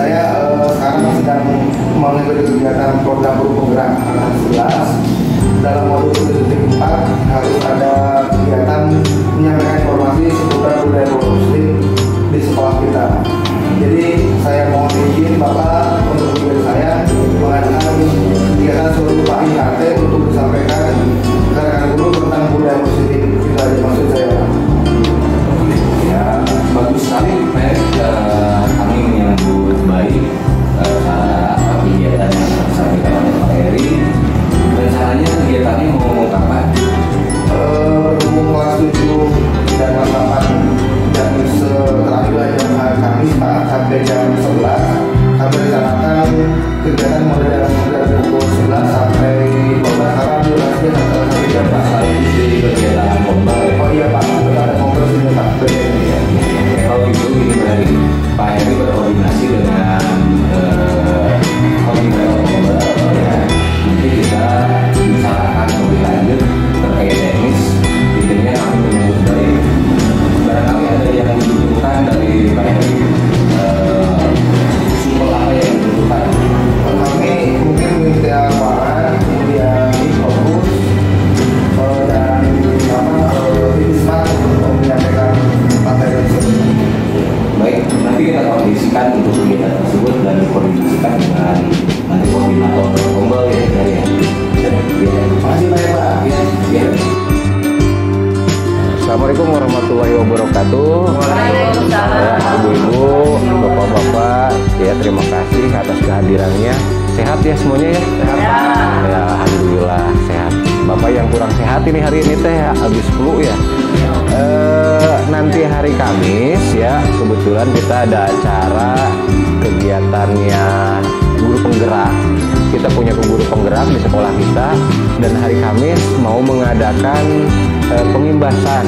saya sekarang sedang mengikuti kegiatan program guru penggerak anak 11. Dalam modul studi 4 harus ada kegiatan menyampaikan informasi seputar budaya muslim di sekolah kita. Jadi saya mohon izin Bapak untuk guru saya mengadakan kegiatan suatu Pak IKT untuk disampaikan ke rekan guru tentang budaya muslim. Itu aja maksud saya. Ya, bagus sekali Pak. Kami menyambut baik kegiatan yang disampaikan oleh Pak Heri. Rencananya kegiatannya mau kapan? Berhubung kelas 7 dan kelas 8 jam terakhir jam hari Kamis Pak sampai jam 11. Kami rencanakan kegiatan mulai dari pukul 11 sampai 12 karena durasinya sampai jam 4. Di kegiatan lomba. Oh iya Pak, ada kongres ini Pak. Kalau gitu gini Heri, Pak Heri berkoordinasi dengan koordinator lomba ya. Nanti kita bicarakan lebih lanjut terkait teknis. Intinya kami menyambut baik. Barangkali ada yang dibutuhkan dari Pak Heri, sumber apa yang dibutuhkan. Kami mungkin minta lapangan, kemudian fokus dan smart untuk menyampaikan materi tersebut. Baik, nanti kita koordinasikan untuk kegiatan tersebut dan dikoordinasikan dengan nanti koordinator lomba ya dari ya. Makasih banyak Pak. Ya. Assalamualaikum warahmatullahi wabarakatuh. Waalaikumsalam. Ya, ibu-ibu, bapak-bapak, ya terima kasih atas kehadirannya. Sehat ya semuanya ya? Ya. Ya, alhamdulillah sehat. Bapak yang kurang sehat ini hari ini teh habis flu ya. Nanti hari Kamis ya, kebetulan kita ada acara kegiatannya guru penggerak. Kita punya guru penggerak di sekolah kita dan hari Kamis mau mengadakan pengimbasan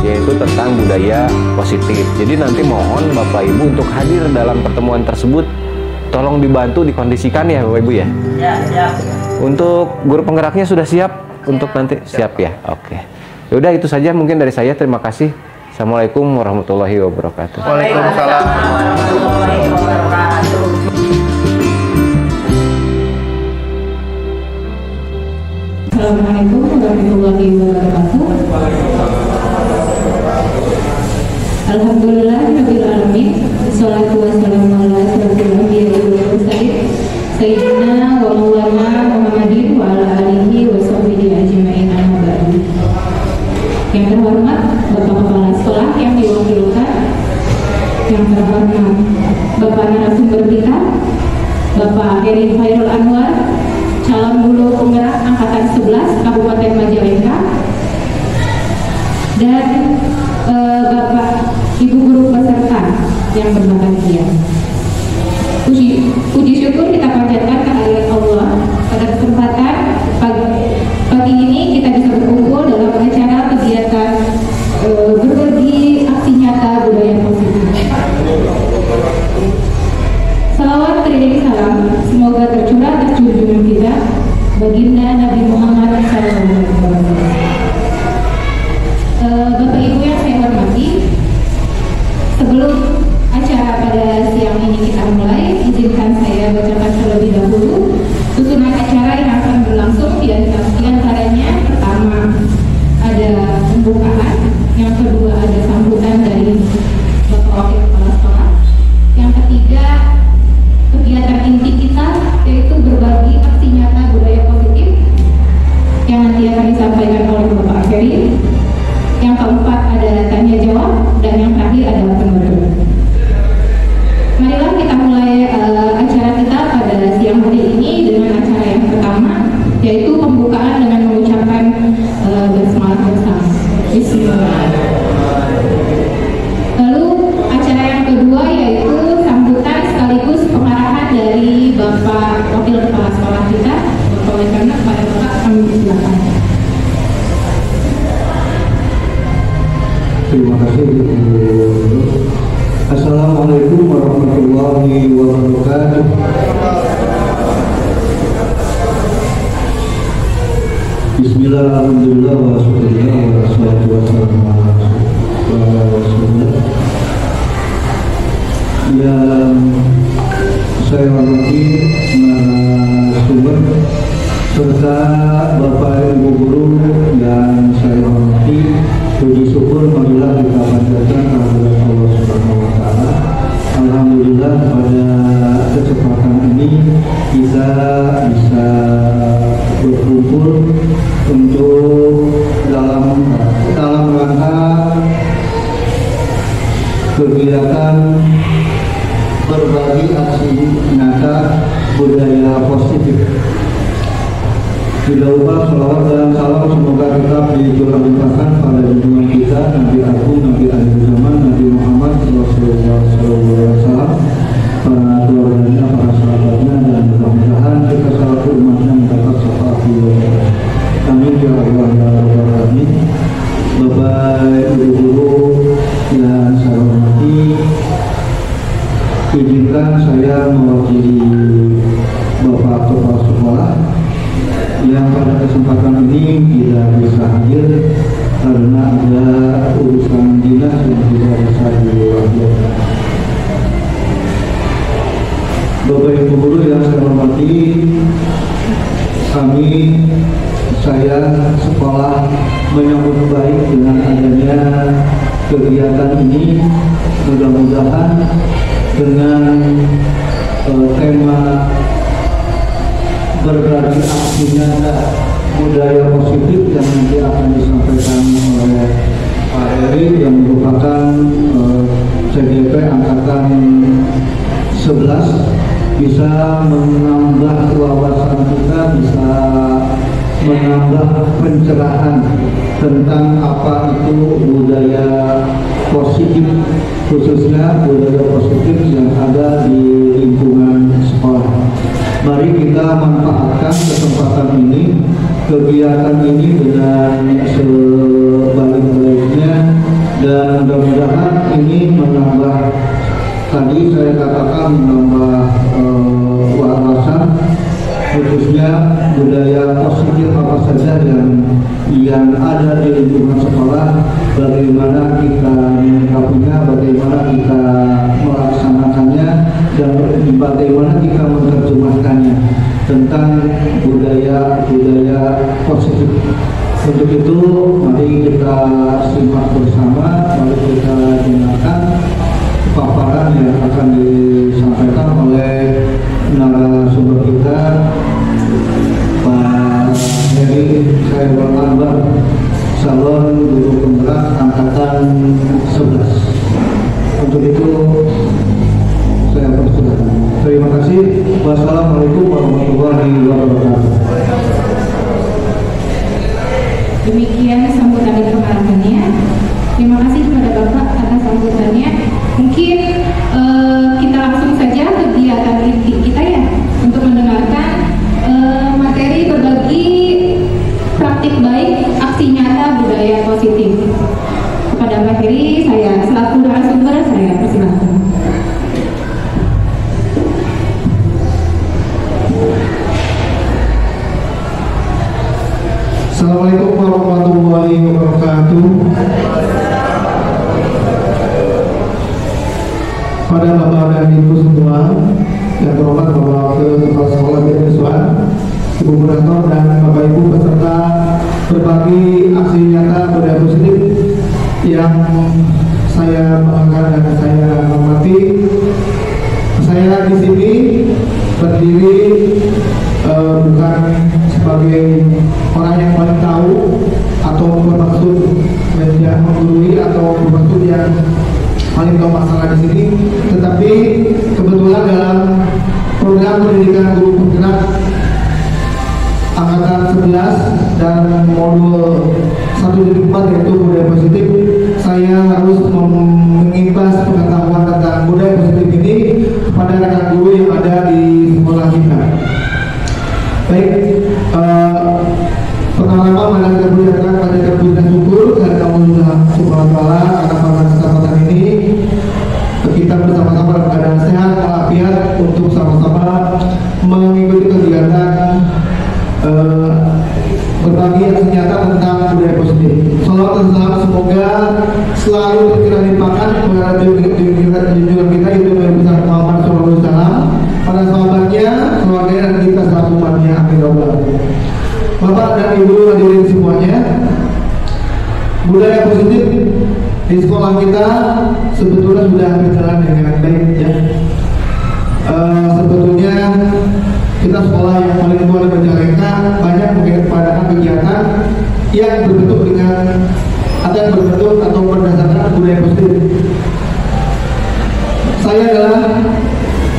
yaitu tentang budaya positif. Jadi nanti mohon Bapak Ibu untuk hadir dalam pertemuan tersebut. Tolong dibantu dikondisikan ya Bapak Ibu ya. Ya, siap. Untuk guru penggeraknya sudah siap untuk nanti? Siap ya? Oke. Yaudah itu saja mungkin dari saya. Terima kasih. Assalamualaikum warahmatullahi wabarakatuh. Waalaikumsalam warahmatullahi wabarakatuh. Assalamualaikum warahmatullahi wabarakatuh. Alhamdulillahirabbil alamin. Wassalatu wassalamu ala asyrofil anbiya'i wal mursalin sayyidina wa maulana Muhammadin wa ala alihi wa sahbihi ajma'in amma ba'du. Yang terhormat Bapak Kepala Sekolah yang diwakilkan, yang terhormat Bapak narasumber kita, Bapak Heri Khairul Anwar, calon guru penggerak angkatan 11 Kabupaten Majalengka, dan Bapak Ibu guru peserta yang berbahagia. Puji syukur kita panjatkan kehadirat Allah pada kesempatan pagi ini kita bisa berkumpul dalam acara kegiatan berbagi aksi nyata budaya positif. Salawat teriring salam semoga tercurah atas junjungan kita baginda Nabi Muhammad SAW. Bapak Ibu yang saya hormati, sebelum acara pada siang ini kita mulai, izinkan saya bacakan terlebih dahulu susunan acara yang akan berlangsung. Di antaranya pertama ada pembukaan, yang kedua ada sambutan dari Bapak Wakil Kepala Sekolah, yang ketiga kegiatan inti kita yaitu berbagi aksi nyata budaya positif yang nanti akan disampaikan oleh Bapak Ferry. Yang keempat ada tanya jawab dan yang terakhir adalah penutup. Marilah kita mulai acara kita pada siang hari ini dengan acara yang pertama yaitu pembukaan dengan mengucapkan basmalah bersama. Bismillah. Lalu acara yang kedua yaitu sambutan sekaligus pengarahan dari Bapak Wakil Kepala Sekolah kita, Bapak oleh karena kepada Bapak kami silakan. Terima kasih Bu. Assalamualaikum warahmatullahi wabarakatuh. Bismillah, alhamdulillah, wa syukurillah, wa salatu wassalamu ala rasulillah. Yang saya hormati narasumber serta Bapak Ibu guru yang saya hormati. Puji syukur marilah kita panjatkan kehadirat Allah Subhanahu wa taala. Alhamdulillah pada kesempatan ini kita bisa berkumpul untuk dalam rangka kegiatan berbagi aksi nyata budaya positif. Tidak lupa salawat dan salam semoga tetap dicurahkan pada junjungan kita Nabi Agung, Nabi akhir zaman, Nabi Muhammad Rasulullah SAW, para keluarganya, para sahabatnya, dan mudah-mudahan kita selaku umatnya mendapat syafaat beliau. Amin ya Allah ya Rabbal Alamin. Bapak Ibu guru yang saya hormati, izinkan saya mewakili Bapak Kepala Sekolah yang pada kesempatan ini tidak bisa hadir karena ada urusan dinas yang tidak bisa diwakilkan. Bapak Ibu guru yang saya hormati, saya sekolah menyambut baik dengan adanya kegiatan ini. Mudah-mudahan dengan tema berbagi aksi nyata budaya positif yang nanti akan disampaikan oleh Pak Heri yang merupakan CGP Angkatan 11 bisa menambah wawasan kita, bisa menambah pencerahan tentang apa itu budaya positif, khususnya budaya positif yang ada di lingkungan sekolah. Mari kita manfaatkan kesempatan ini, kegiatan ini dengan sebaik-baiknya, dan mudah-mudahan ini menambah, tadi saya katakan menambah wawasan, khususnya budaya positif apa saja yang ada di lingkungan sekolah, bagaimana kita menyikapinya, bagaimana kita melaksanakannya, dan bagaimana kita menerjemahkannya tentang budaya positif. Untuk itu mari kita simak bersama, mari kita dengarkan paparan yang akan disampaikan oleh narasumber kita, Pak Heri Khairul Anwar, calon guru penggerak angkatan 11. Untuk itu saya persilakan. Terima kasih. Wassalamualaikum warahmatullahi wabarakatuh. Demikian sambutan dari pengarahnya. Terima kasih kepada Bapak atas sambutannya. Mungkin kita langsung saja kegiatan inti kita ya, untuk mendengarkan materi berbagi praktik baik aksi nyata budaya positif. Kepada Pak Heri, saya selaku narasumber saya persilakan. Assalamualaikum warahmatullahi wabarakatuh. Pada Bapak dan Ibu semua yang terhormat Bapak Kepala Sekolah Bidan, Ibu Kurator dan Bapak Ibu peserta berbagi aksi nyata budaya positif yang saya banggakan dan saya hormati. Saya di sini berdiri bukan sebagai orang yang paling tahu atau bermaksud yang menggurui atau bermaksud yang paling tahu masalah di sini, tetapi kebetulan dalam program pendidikan guru penggerak angkatan 11 dan modul 1.4 yaitu budaya positif, saya harus mengimbas pengetahuan tentang budaya positif ini kepada rekan guru yang ada di sekolah kita. Baik, pertama-tama pada keputusan syukur dan Allah Subhanahu wa taala karena pada kesempatan ini kita bersama-sama dalam keadaan sehat walafiat untuk sama-sama mengikuti kegiatan berbagi aksi nyata tentang budaya positif. Salawat dan salam semoga selalu tercurah limpahkan kepada junjungan kita itu Nabi besar Muhammad SAW, para kepada sahabatnya, keluarganya, dan kita selaku umatnya. Amin ya rabbal alamin. Bapak dan Ibu hadirin semuanya, budaya positif di sekolah kita sebetulnya sudah berjalan dengan baik ya. Sebetulnya kita sekolah yang paling tua di Majalengka banyak mengadakan kegiatan yang berbentuk dengan atau yang berbentuk atau berdasarkan budaya positif. Saya adalah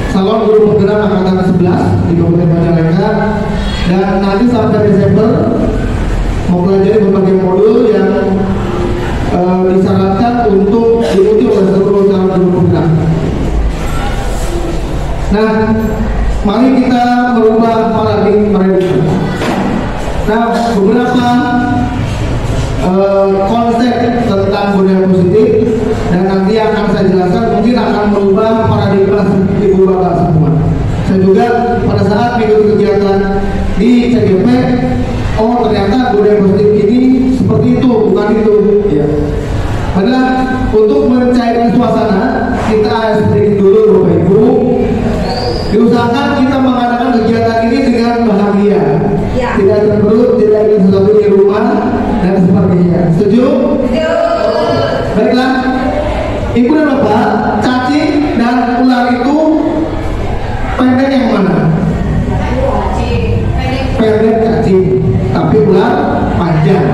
calon guru penggerak angkatan 11 di Kabupaten Majalengka, dan nanti sampai Desember mempelajari berbagai modul yang disyaratkan untuk diikuti oleh seluruh calon guru penggerak. Nah, mari kita merubah paradigma. Nah, beberapa konsep tentang budaya positif dan nanti akan saya jelaskan mungkin akan merubah paradigma ibu bapak semua. Saya juga pada saat mengikuti kegiatan di CGP, oh ternyata budaya positif ini seperti itu, bukan itu. Ya. Adalah untuk mencairkan suasana, kita sedikit dulu Bapak Ibu. Diusahakan kita mengadakan kegiatan ini dengan bahagia, tidak terberut, tidak ingin sesuatu di rumah dan sebagainya. Setuju? Setuju. Baiklah, Ibu dan Bapak, cacing dan ular itu pendek yang mana? Pendek cacing, tapi ular panjang.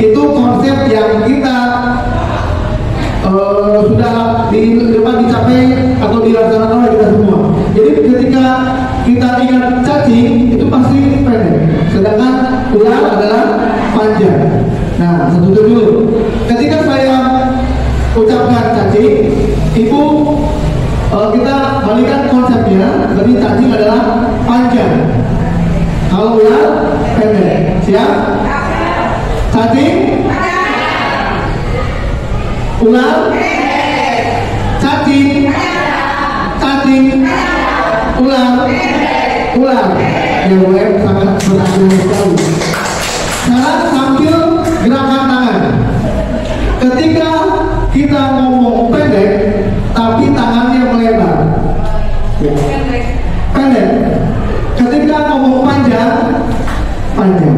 Itu konsep yang kita sudah dicapai atau dilaksanakan oleh kita semua. Jadi ketika kita ingat cacing itu pasti pendek, sedangkan ular adalah panjang. Nah, satu dulu. Ketika saya ucapkan cacing, Ibu kita balikan konsepnya. Jadi cacing adalah panjang, kalau ular pendek. Siap? Cacing, ular, cacing, cacing, ular, ular. Yang boleh sangat berhasil sekali. Sekarang sambil gerakan tangan. Ketika kita ngomong pendek, tapi tangannya melebar. Ya. Pendek. Ketika ngomong panjang, panjang.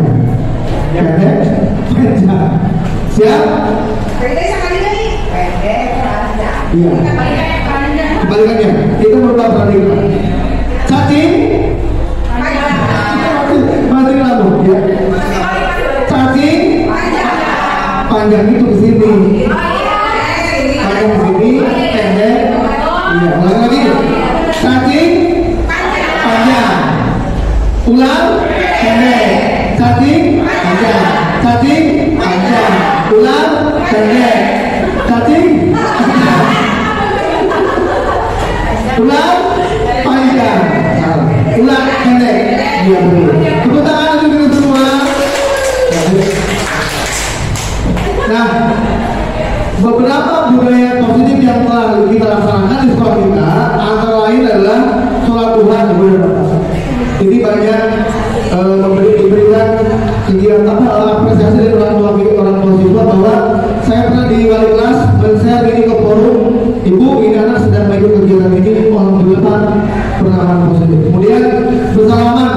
Pendek, panjang. Siap? Iya. Kebalikannya, kita berubah paradigma. Cacing, masih lambung, ya. Cacing, panjang itu ke sini. Panjang ke sini, pendek. Iya, ulang lagi. Cacing, panjang. Ulang, pendek. Cacing, panjang. Cacing, panjang. Ulang, pendek. Cacing, panjang. Ulang, panjang. Ulang, pendek. Iya betul. Tepuk tangan untuk semua. Nah, beberapa budaya positif yang telah kita laksanakan di sekolah kita antara lain adalah sholat duha dan berdoa. Jadi banyak diberikan kegiatan apresiasi dari orang tua siswa bahwa saya pernah di wali kelas men-share ini ke forum, Ibu ini anak sedang mengikuti kegiatan ini, alhamdulillah pengalaman positif. Kemudian bersalaman,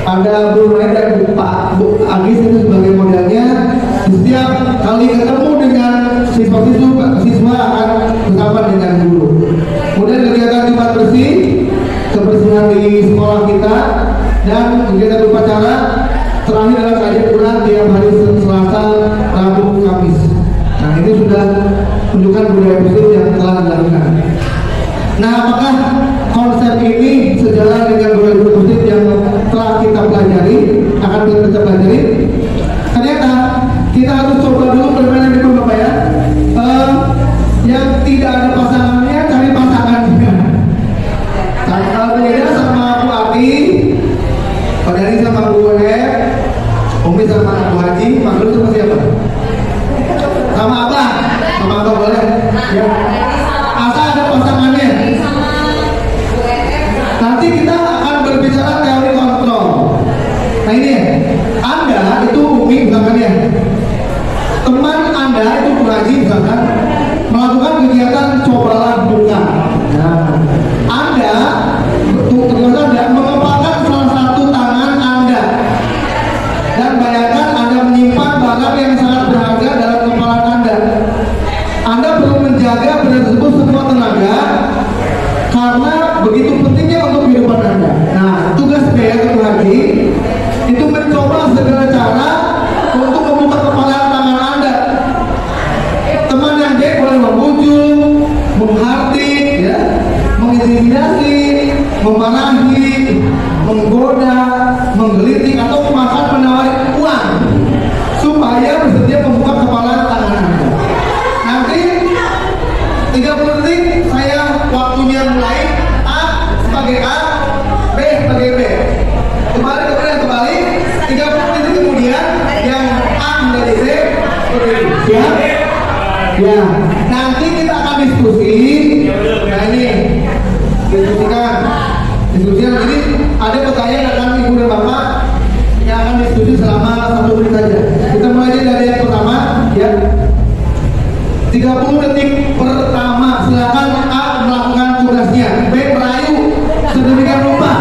ada Bu Maida dan Bu Agis itu sebagai modelnya. Setiap kali ketemu dengan siswa akan bersama dengan guru. Kemudian kegiatan tempat bersih, kebersihan di sekolah kita, dan kegiatan upacara terakhir adalah kajian Quran tiap hari Selasa, Rabu, Kamis. Nah, ini sudah menunjukkan budaya positif yang telah dilakukan. Nah, apakah konsep ini sejalan dengan budaya positif yang telah kita pelajari, akan kita pelajari? Ternyata kita harus coba dulu permainan itu Bapak ya. Yang tidak ada pasangannya, cari pasangannya. Kalau beda sama Bu Ati, Pak Dani sama Bu Wahab, Umi sama Bu Haji, Pak Dulu sama siapa? Sama Abah, sama Abah boleh? Ya. Asal ada pasangannya. Nanti kita akan berbicara teori kontrol. memarahi, menggoda, menggelitik atau bahkan menawari uang supaya bersedia membuka kepala tangan Anda. Nanti 30 detik saya waktunya mulai. A sebagai A, B sebagai B. Kembali 30 detik kemudian yang A menjadi C seperti itu. Siap? Ya. Nanti kita akan diskusi. Nah ini diskusikan. Jadi ada pertanyaan akan ibu dan bapak yang akan diskusi selama 1 menit saja. Kita mulai dari yang pertama, ya. 30 detik pertama, silakan A melakukan tugasnya, B merayu sedemikian rupa.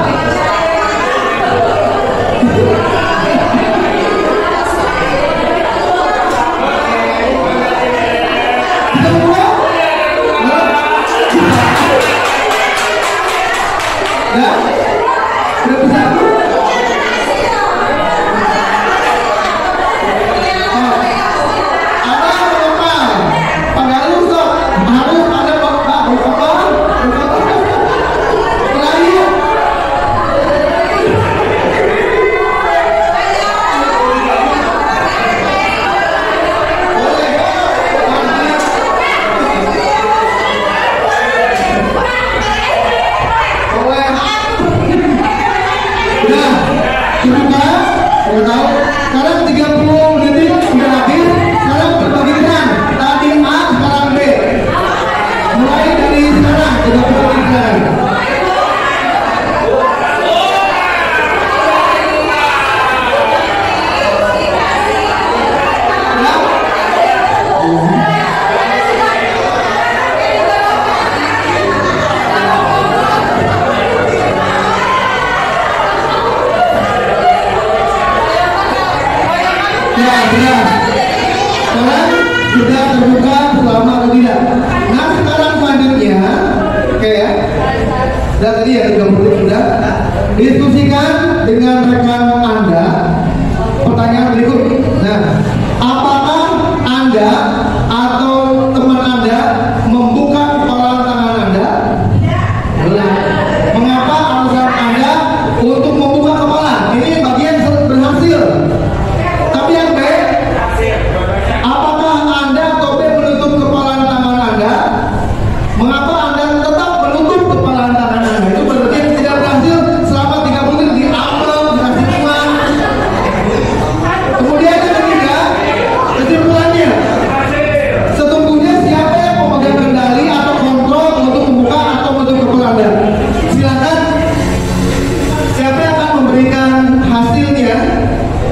Sudah terbuka selama atau tidak. Nah sekarang selanjutnya, oke ya. Dan tadi ya 30 sudah. Diskusikan dengan rekan Anda. Pertanyaan berikut. Nah, apakah Anda atau teman Anda membuka kepala tangan Anda? Nah, mengapa alasan Anda untuk membuka kepala? Ini bagian berhasil. Tapi yang B, apakah Anda atau B menutup kepala tangan Anda? Mengapa Anda tetap menutup kepala tangan Anda? Itu berarti tidak berhasil selama 30 menit diambil, dikasih uang. Kemudian yang ketiga, kesimpulannya, sesungguhnya siapa yang memegang kendali atau kontrol untuk membuka atau menutup kepala Anda? Silakan. Siapa yang akan memberikan hasilnya?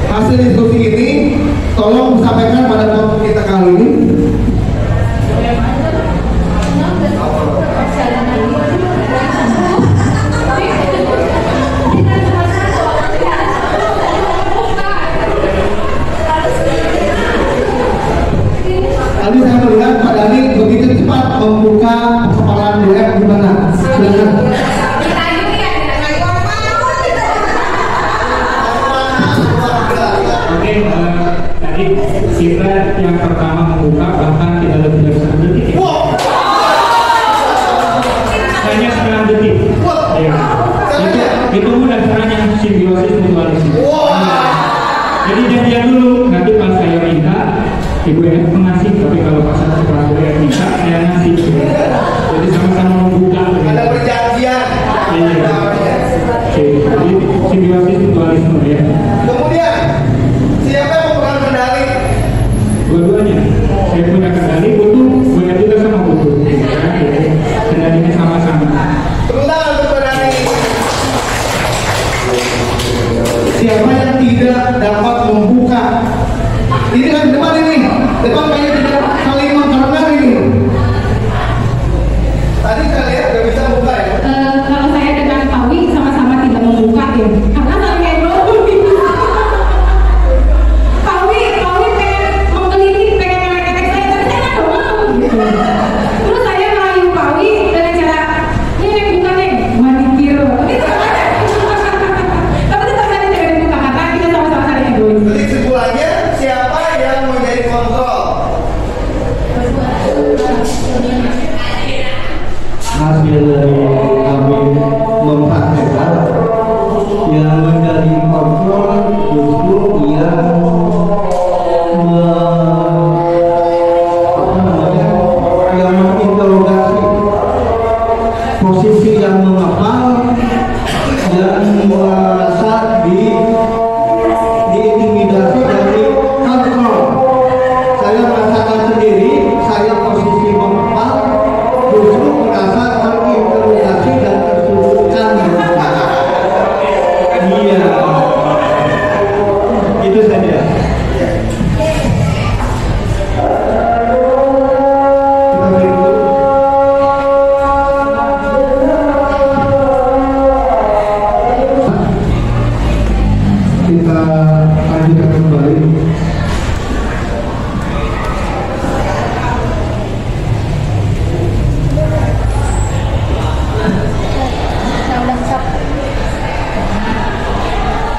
Hasil diskusi ini tolong sampaikan pada topik kita kali ini. Tadi saya melihat Pak Dhani begitu cepat membuka kepala dia gimana? Silakan. Oke, tadi kita yang pertama membuka bahkan tidak lebih dari 1 detik ya. Hanya 9 detik. Ya. Itu mudah caranya simbiosis mutualisme. Jadi janjian dulu, nanti pas saya minta ibu yang mengasih, tapi kalau pas saya minta saya ngasih. Jadi sama-sama membuka. Ada perjanjian. Iya. Oke, jadi simbiosis mutualisme ya. Kemudian siapa yang memegang kendali? Dua-duanya, saya punya kendali butuh, punya juga sama butuh. Kendalinya sama-sama. Terutama untuk kendali. Siapa yang tidak dapat membuka? Ini kan depan ini, depan kayak tidak saling mengkarena ini. Tadi saya lihat udah bisa buka ya. Kalau saya dengan Pak Wi sama-sama tidak membuka ya, karena saling ngobrol. Pak Wi pengen menggelitik, pengen ngelek-ngelek saya, tapi saya nggak mau gitu. Terus saya merayu Pak Wi dengan cara ini bukan nih, manikir. Tapi tetap saja tidak dibuka karena kita sama-sama saling egois. Jadi kesimpulannya siapa yang menjadi kontrol?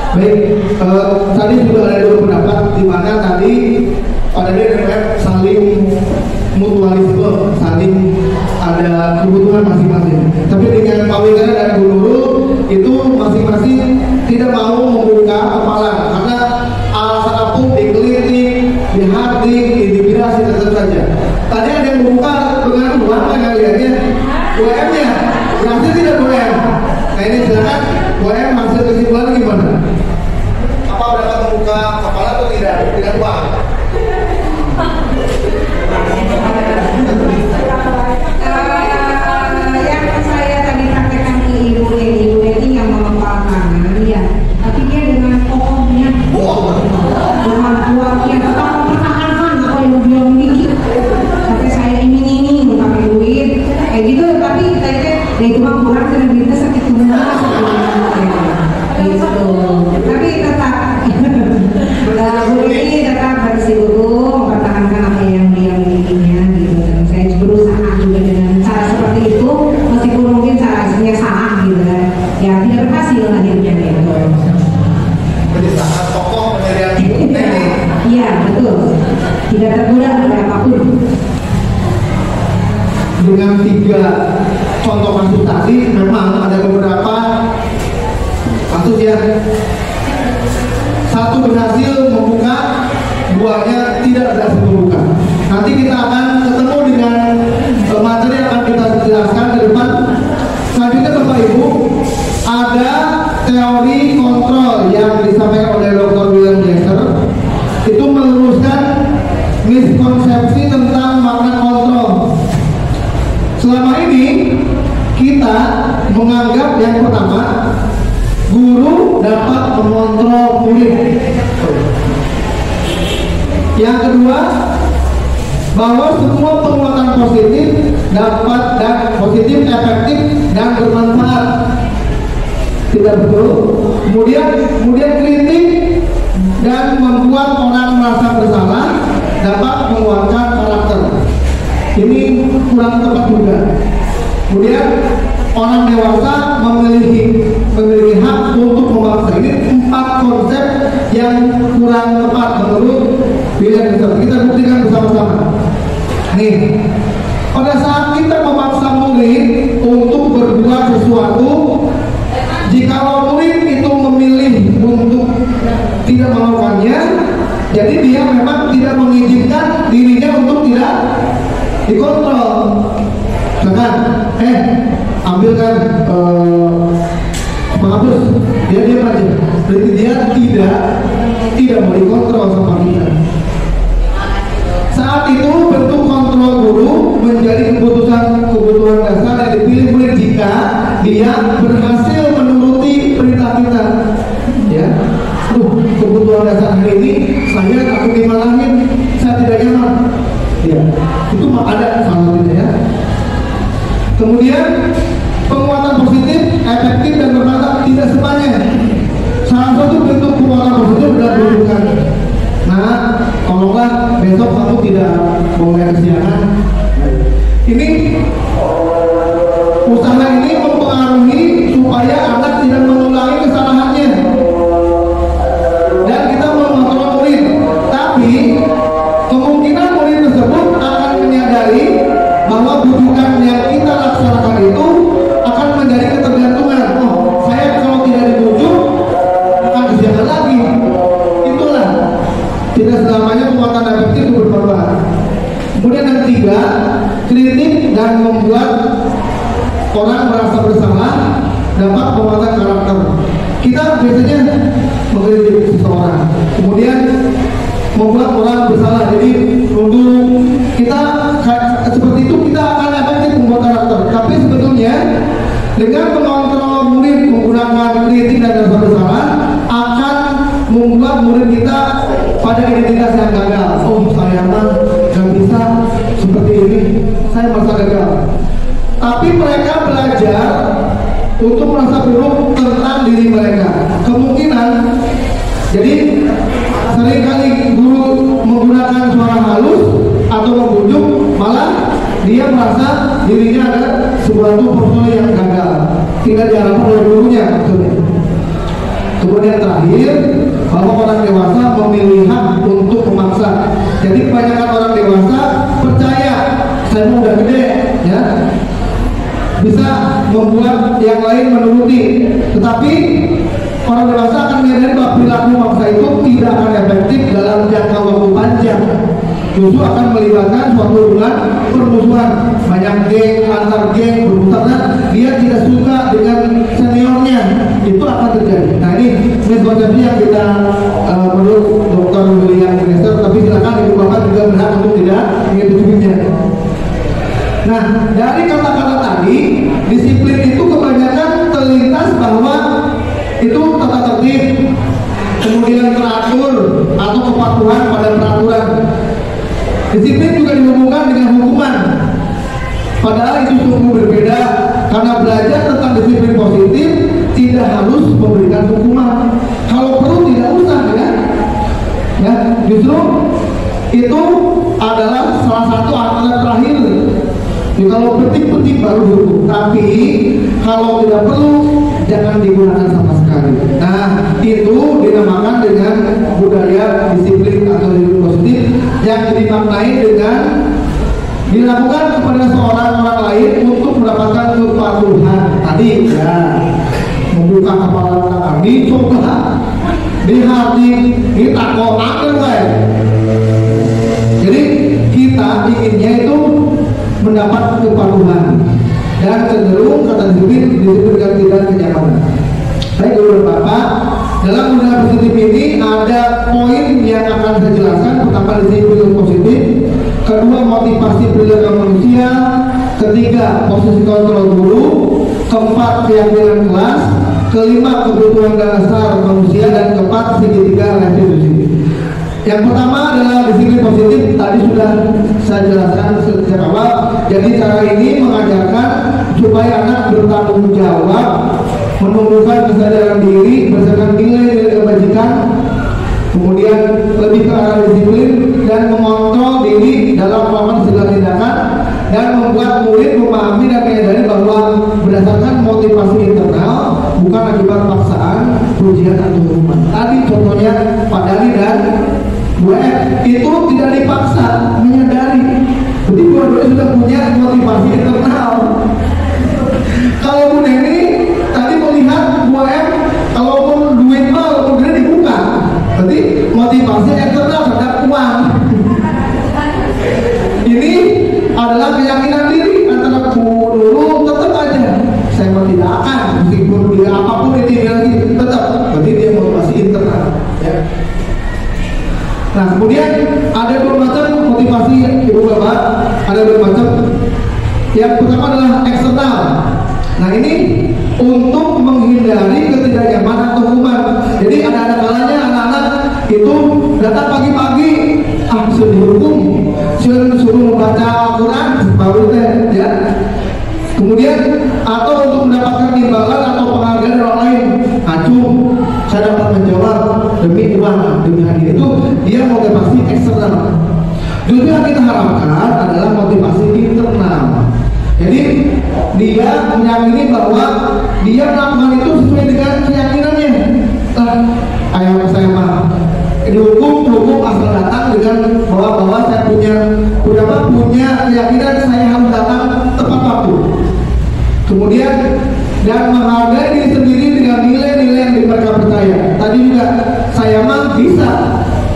Baik, tadi juga ada dua pendapat di mana tadi pada DPR saling mutualisme, saling ada kebutuhan masing-masing. Tapi dengan Pak Wigara dan Bu Nurul itu masing-masing tidak mau membuka kepala karena alasan apapun dikeliling, dihardik, diintimidasi tentu saja. Tadi ada yang membuka dengan uang yang lihatnya UM-nya, berarti tidak UM. Nah ini silakan UM hasil kesimpulan gimana? Apa dapat membuka kepala atau tidak dengan uang? Yang saya tadi praktekkan ke ibu ini yang mengepal tangan ya, tapi dia dengan kokohnya, dengan kuatnya tetap mempertahankan apa yang dia miliki. Sampai saya iming-iming pakai duit kayak gitu, tapi kayaknya ya itu mah kurang karena duitnya sakit semua gitu. Tapi tetap ini tetap harus didukung, mempertahankan apa yang dia milikinya gitu. Dan saya berusaha juga dengan cara seperti itu, meskipun mungkin caranya salah gitu kan, ya tidak berhasil akhirnya gitu. Jadi sangat kokoh penyediaan teknik. Iya betul, tidak tergoda oleh apapun. Dengan 3 contoh kasus tadi memang ada beberapa kasus yang satu berhasil membuka, 2-nya tidak berhasil membuka. Nanti kita akan ketemu dengan materi yang akan kita jelaskan ke depan. Selanjutnya Bapak Ibu, ada teori kontrol yang disampaikan oleh Dr. William Jaeger. Itu meluruskan miskonsepsi tentang makna kontrol. Selama ini kita menganggap yang pertama, guru dapat mengontrol murid. Yang kedua, bahwa semua penguatan positif dapat dan positif, efektif dan bermanfaat. Tidak betul. Kemudian kritik dan membuat orang merasa bersalah dapat menguatkan karakter. Ini kurang tepat juga. Kemudian orang dewasa memiliki hak untuk memaksa. Ini 4 konsep yang kurang tepat menurut William Jaeger. Kita buktikan bersama-sama. Nih, pada saat kita memaksa murid untuk berbuat sesuatu, jikalau murid itu memilih untuk tidak melakukannya, jadi dia memang tidak mengizinkan dirinya untuk tidak dikontrol. Jangan, ambilkan penghapus, dia diam aja. Berarti dia tidak mau dikontrol sama kita. Saat itu bentuk kontrol guru menjadi kebutuhan dasar yang dipilih murid jika dia berhasil menuruti perintah kita. Ya, kebutuhan dasar hari ini saya takut dimarahin, saya tidak nyaman. Ya, itu ada salah satunya ya. Kemudian penguatan positif, efektif dan bermanfaat tidak semuanya. Salah satu bentuk penguatan positif adalah rujukan. Nah, tolonglah besok kamu tidak boleh kesiangan. Ini usaha ini mempengaruhi supaya anak tidak mengulangi kesalahannya. Dan kita mengontrol murid. Tapi kemungkinan murid tersebut akan menyadari bahwa bujukan yang kita laksanakan itu akan menjadi ketergantungan. Oh, saya kalau tidak dibujuk akan kesiangan lagi. Itulah tidak selamanya penguatan efektif itu bermanfaat. Kemudian yang ketiga, kritik dan membuat orang merasa bersalah dapat menguatkan karakter. Kita biasanya mengkritik seseorang, kemudian membuat orang bersalah. Jadi untuk kita seperti itu kita akan efektif membuat karakter. Tapi sebetulnya dengan mengontrol murid menggunakan kritik dan rasa bersalah akan membuat murid kita pada identitas yang gagal. Oh, saya mah gak bisa seperti ini, saya merasa gagal. Tapi mereka belajar untuk merasa buruk tentang diri mereka. Kemungkinan, jadi seringkali guru menggunakan suara halus atau membujuk, malah dia merasa dirinya ada suatu personil yang gagal, tidak diharapkan oleh gurunya maksudnya. Kemudian terakhir, bahwa orang dewasa memilih hak untuk memaksa. Jadi kebanyakan orang dewasa percaya saya mau udah gede, ya, bisa membuat yang lain menuruti. Tetapi orang dewasa akan menyadari bahwa perilaku maksa itu tidak akan efektif dalam jangka waktu panjang. Justru akan melibatkan suatu hubungan permusuhan, banyak geng, antar geng bermusuhan. Dia tidak suka dengan seniornya, itu akan terjadi. Nah ini miskonsepsi yang kita menurut Dr. William Minister, tapi silakan ibu bapak juga berhak untuk tidak mengikuti. Nah dari kata-kata tadi, disiplin itu kebanyakan terlintas bahwa itu tata tertib, kemudian teratur atau kepatuhan pada peraturan. Disiplin juga dihubungkan dengan hukuman. Padahal itu sungguh berbeda, karena belajar tentang disiplin positif tidak harus memberikan hukuman. Kalau perlu tidak usah, ya. Justru itu adalah salah satu alternatif terakhir. Ya, kalau penting-penting baru dihukum, tapi kalau tidak perlu jangan digunakan sama sekali. Nah itu dinamakan dengan budaya disiplin atau disiplin positif yang dimaknai dengan dilakukan kepada seorang orang lain untuk mendapatkan kepatuhan. Tadi ya, membuka kepala kami, coba di hati kita kok akan. Jadi kita inginnya itu mendapat kepatuhan dan cenderung kata disiplin dengan tidak kenyamanan. Baik Guru Bapak, dalam budaya positif ini ada poin yang akan saya jelaskan. Pertama, disiplin positif. Kedua, motivasi perilaku manusia. Ketiga, posisi kontrol guru. Keempat, keyakinan kelas. Kelima, kebutuhan dasar manusia. Dan keempat, segitiga restitusi. Yang pertama adalah disiplin positif. Tadi sudah saya jelaskan sejak awal. Jadi cara ini mengajarkan supaya anak bertanggung jawab, menumbuhkan kesadaran diri berdasarkan nilai-nilai kebajikan, kemudian lebih ke arah disiplin dan mengontrol diri dalam melakukan segala tindakan, dan membuat murid memahami dan menyadari bahwa berdasarkan motivasi internal, bukan akibat paksaan, pujian atau hukuman. Tadi contohnya Pak Dani dan Bu F itu tidak dipaksa, menyadari. Jadi dua-duanya sudah punya motivasi internal. Kalau Bu Neni tadi melihat Bu F, kalau mau duit mal kemudian dibuka, berarti motivasi eksternal terhadap uang. Ini adalah keyakinan diri antara Bu dulu tetap aja saya mau tidak akan, meskipun dia apapun itu lagi tetap, berarti dia motivasi internal. Ya. Nah kemudian ada dua macam motivasi Ibu Bapak, ada dua macam. Yang pertama adalah eksternal. Nah ini untuk menghindari ketidaknyamanan atau hukuman. Jadi ada kalanya anak-anak itu datang pagi-pagi, sudah dihukum, suruh membaca Al-Quran, baru ya. Kemudian atau untuk mendapatkan imbalan atau penghargaan dari orang lain, saya dapat menjawab demi uang, demi hadiah. Itu dia motivasi eksternal. Justru yang kita harapkan adalah motivasi internal. Jadi dia meyakini bahwa dia melakukan itu sesuai dengan keyakinannya. Ayah saya mah dihukum asal datang dengan bahwa saya punya keyakinan saya harus datang tepat waktu. Kemudian dan menghargai diri sendiri dengan nilai-nilai yang mereka percaya. Tadi juga saya mah bisa,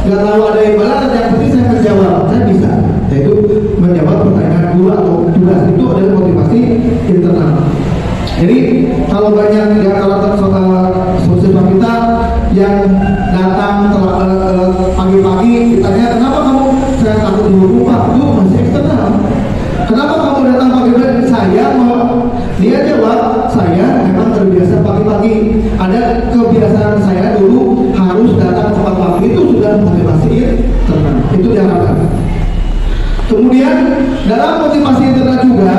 nggak tahu ada imbalan, yang penting saya menjawab, saya bisa. Yaitu menjawab pertanyaan guru atau tugas, itu adalah motivasi internal. Jadi kalau banyak di antara siswa kita yang datang pagi-pagi ditanya kenapa kamu, saya takut dihukum Pak, itu masih eksternal. Kenapa kamu datang pagi-pagi? Saya mau, dia jawab saya memang terbiasa pagi-pagi, ada kebiasaan saya dulu harus datang tepat waktu, itu sudah motivasi internal, itu diharapkan. Kemudian dalam motivasi internal juga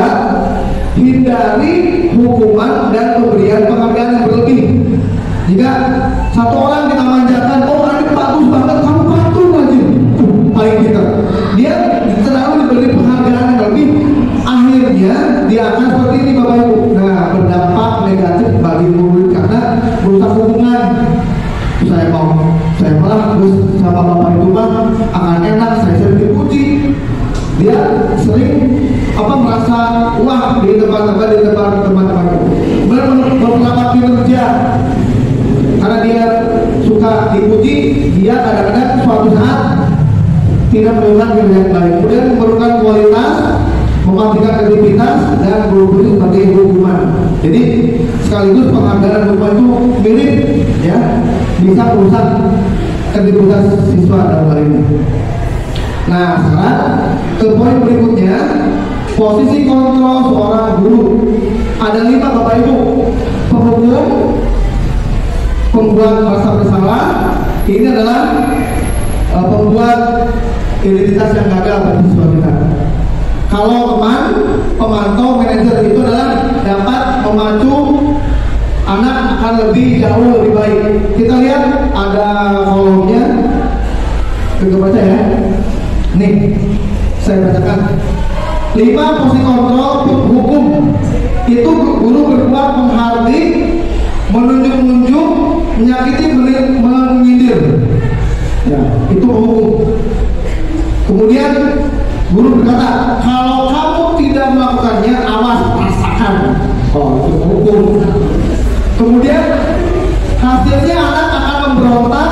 hindari hukuman dan pemberian penghargaan yang berlebih. Jika satu orang kita manjakan, oh adik bagus banget, kamu patuh aja, paling kita, dia terlalu diberi penghargaan yang lebih, akhirnya dia akan seperti ini Bapak Ibu. Nah berdampak negatif bagi murid karena merusak hubungan. ketika dipuji dia kadang-kadang suatu saat tidak melakukan kerja yang baik. Kemudian memerlukan kualitas, mematikan kreativitas dan berfungsi sebagai hukuman. Jadi sekaligus penganggaran hukuman itu mirip ya, bisa merusak kreativitas siswa dalam hal ini. Nah sekarang ke poin berikutnya, posisi kontrol seorang guru. Ada 5 Bapak Ibu: penghukum, pembuat merasa bersalah, ini adalah pembuat identitas yang gagal bagi siswa kita. Kalau teman, pemantau, manajer itu adalah dapat memacu anak akan lebih jauh lebih baik. Kita lihat ada kolomnya, kita baca ya. Nih, saya bacakan. 5 posisi kontrol hukum. Itu guru berbuat menghardik, menunjuk-nunjuk, menyakiti, menyindir. Ya, itu hukum. Kemudian guru berkata, kalau kamu tidak melakukannya, awas rasakan. Oh, itu hukum. Kemudian hasilnya anak akan memberontak,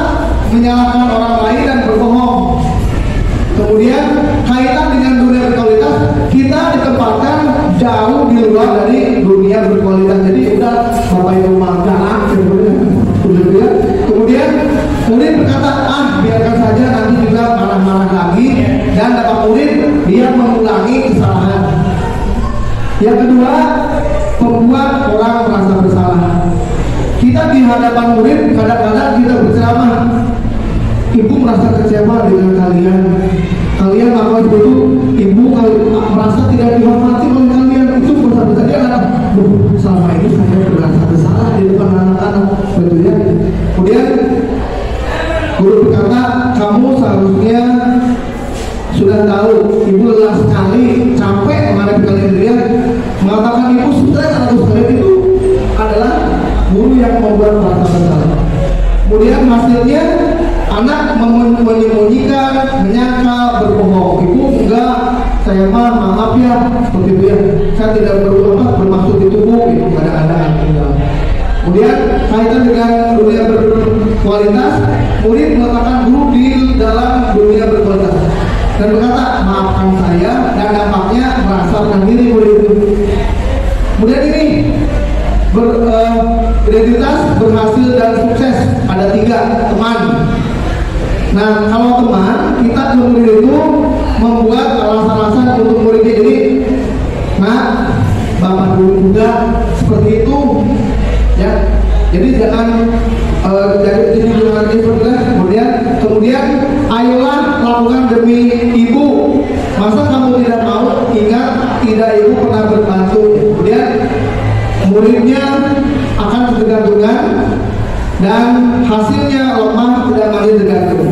menyalahkan orang lain dan berbohong. Kemudian kaitan dengan dunia berkualitas, kita ditempatkan jauh di luar dari dunia berkualitas. Jadi udah Bapak Ibu magang, kemudian murid berkata, biarkan saja, nanti juga marah-marah lagi, dan dapat murid dia mengulangi kesalahan. Yang kedua, membuat orang merasa bersalah. Kita di hadapan murid kadang-kadang kita berceramah, ibu merasa kecewa dengan kalian. Kalian apa itu? Ibu merasa tidak dihormati oleh kalian. Itu besar-besar dia adalah, selama ini saya merasa bersalah di depan anak-anak, betul ya. Kemudian guru berkata, kamu seharusnya sudah tahu ibu lelah sekali, capek menghadapi kalian. Dia mengatakan ibu stres atau sekali itu adalah guru yang membuat merasa bersalah. Kemudian hasilnya anak menyembunyikan, menyangka, berbohong. Ibu enggak, saya maaf ya, seperti itu ya. Saya tidak bermaksud itu bu, itu kadang-kadang. Kemudian kaitan dengan dunia berkualitas, murid meletakkan guru di dalam dunia berkualitas dan berkata, maafkan saya, dan dampaknya merasakan diri murid itu. Kemudian ini identitas berhasil dan sukses, ada 3, teman. Nah kalau teman, kita ke murid itu membuat alasan-alasan untuk muridnya. Jadi, nah bapak dulu juga seperti itu ya, jadi jangan jadi lagi seperti itu. Kemudian ayolah lakukan demi ibu, masa kamu tidak mau? Ingat, tidak ibu pernah berbantu. Kemudian muridnya akan ketergantungan dan hasilnya lemah, tidak lagi tergantung.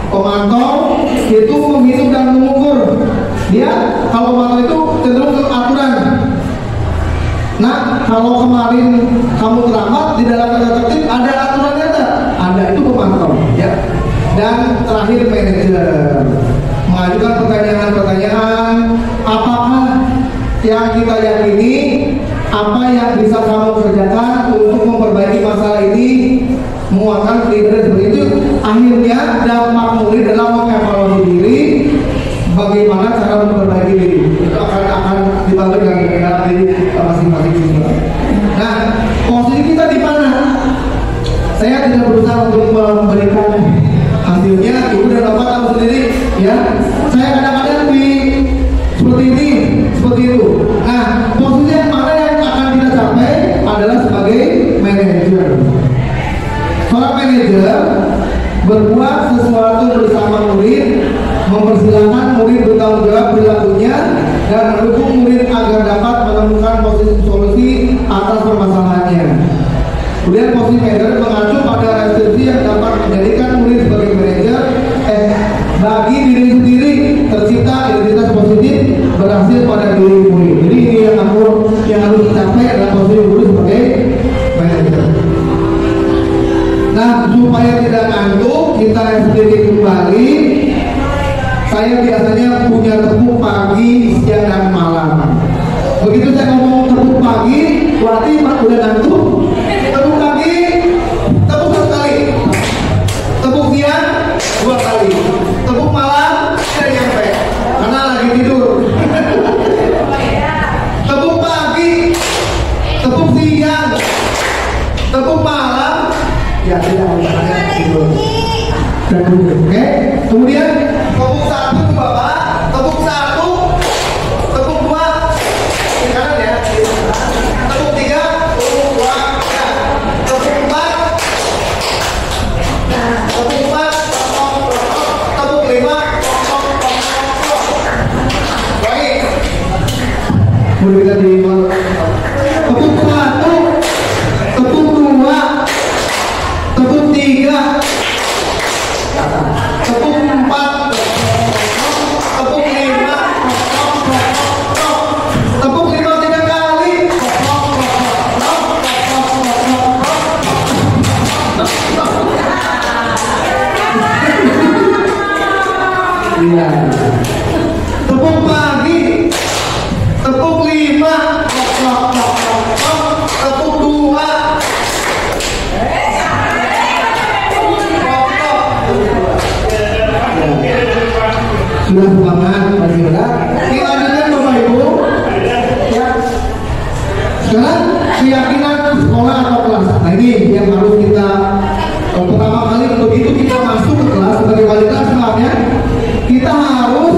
Pemantau itu menghitung dan mengukur. Dia kalau pemantau itu cenderung ke aturan. Nah, kalau kemarin kamu terlambat di dalam tata tertib, ada aturannya tak? Ada, itu pemantau ya. Dan terakhir manajer mengajukan pertanyaan-pertanyaan, apakah yang kita yakini, apa yang bisa kamu kerjakan untuk memperbaiki masalah ini, menguatkan leader seperti itu. Akhirnya dampak murid dalam mengevaluasi diri, bagaimana cara memperbaiki diri, itu akan dibagi dengan diri masing-masing siswa. Nah, posisi kita di mana? Saya tidak berusaha untuk memberikan hasilnya, ibu dan bapak tahu sendiri ya. Saya kadang-kadang di seperti ini, seperti itu. Nah, posisi yang mana yang akan kita capai adalah sebagai manajer. Seorang manajer berbuat sesuatu bersama murid, mempersilahkan murid bertanggung jawab perilakunya, dan mendukung murid agar dapat menemukan posisi solusi atas permasalahannya. Kemudian posisi manajer mengacu pada restriksi yang dapat menjadikan murid sebagai manajer bagi diri sendiri, tercipta identitas positif berhasil pada diri murid. Jadi ini yang harus dicapai adalah posisi murid sebagai manajer. Nah, supaya tidak ngantuk, kita sedikit kembali. Saya biasanya punya tepuk pagi, siang dan malam. Begitu saya ngomong tepuk pagi, berarti udah ngantuk. Tepuk pagi, tepuk sekali. Ya, tidak misalnya gitu. Oke, kemudian tepuk 1 Bapak, tepuk 1, tepuk 2, di kanan ya, tepuk 3, tepuk 2, ya. Tepuk 4, tepuk 4, tepuk 5, baik. Kemudian di tepuk 1, tepuk 2, tepuk 3, tepuk 4, tepuk 5, tepuk 5 3 kali. Iya. Tepuk pagi, tepuk 5, tepuk 2. Sudah semangat, masih berat. Dilanjutkan Bapak Ibu. Ya. Sekarang keyakinan sekolah atau kelas. Nah ini yang harus kita pertama kali begitu kita masuk ke kelas sebagai wali kelas ya, kita harus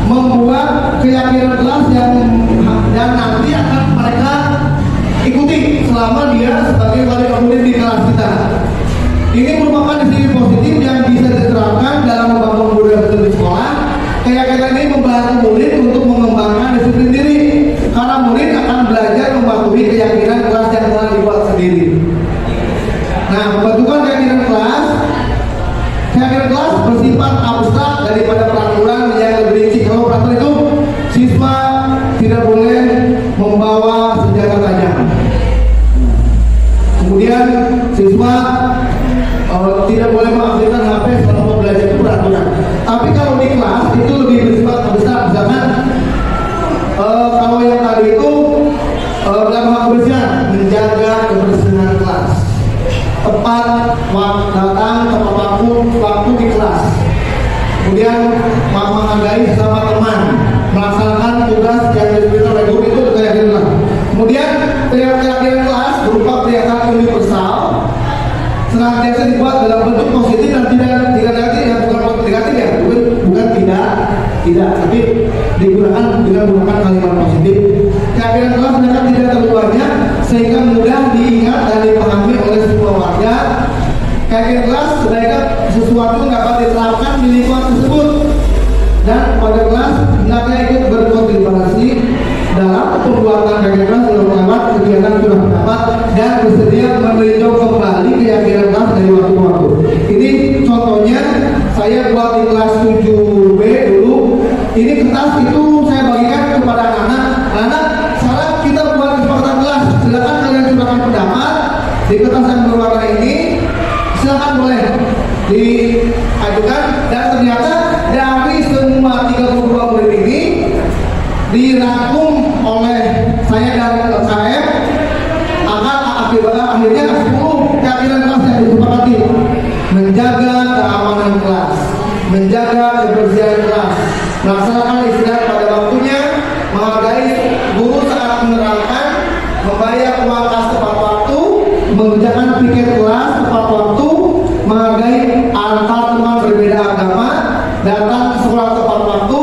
membuat keyakinan kelas yang nanti akan mereka ikuti selama dia sebagai wali murid di kelas kita. Ini merupakan sisi positif yang bisa diterapkan dalam membangun budaya di sekolah. Keyakinan ini membantu murid untuk mengembangkan disiplin diri, karena murid akan belajar mematuhi keyakinan kelas yang telah dibuat sendiri. Nah, pembentukan keyakinan kelas bersifat abstrak daripada peraturan yang lebih rinci. Kalau peraturan itu siswa tidak boleh membawa senjata tajam. Kemudian siswa tidak boleh mengaktifkan HP selama belajar, itu peraturan. Tapi kalau di kelas itu lebih bersifat besar. Misalkan kalau yang tadi itu dalam hal kebersihan, menjaga kebersihan kelas, tepat datang tepat waktu di kelas, kemudian menghargai sesama teman, melaksanakan tugas yang diberikan oleh guru, itu keyakinan. Kemudian keyakinan kelas berupa keyakinan universal, senantiasa dibuat dalam bentuk positif dan tidak negatif, ya, bukan negatif ya, bukan tidak, tapi digunakan dengan menggunakan kalimat positif. Keyakinan kelas mereka tidak terlalu banyak sehingga mudah diingat dan dipahami oleh semua warga. Keyakinan kelas mereka sesuatu dapat diterapkan di lingkungan tersebut, dan pada kelas hendaknya ikut berkontribusi dalam pembuatan keyakinan kelas lewat kegiatan curah pendapat dan bersedia meninjau kembali keyakinan kelas dari waktu ke waktu. Ini contohnya saya buat di kelas 7B dulu. Ini kertas itu saya bagikan kepada anak-anak. Sekarang kita buat kesepakatan kelas. Silakan kalian curahkan pendapat di kertas yang berwarna ini. Silakan boleh diajukan, dan ternyata dari semua 32 murid ini dirangkum oleh saya dan LKM akhirnya 10 keyakinan kelas yang disepakati: menjaga keamanan kelas, menjaga kebersihan kelas, melaksanakan istirahat pada waktunya, menghargai guru saat menerangkan, membayar uang kelas tepat waktu, mengerjakan piket kelas tepat waktu, menghargai antar teman berbeda agama, datang ke sekolah tepat waktu,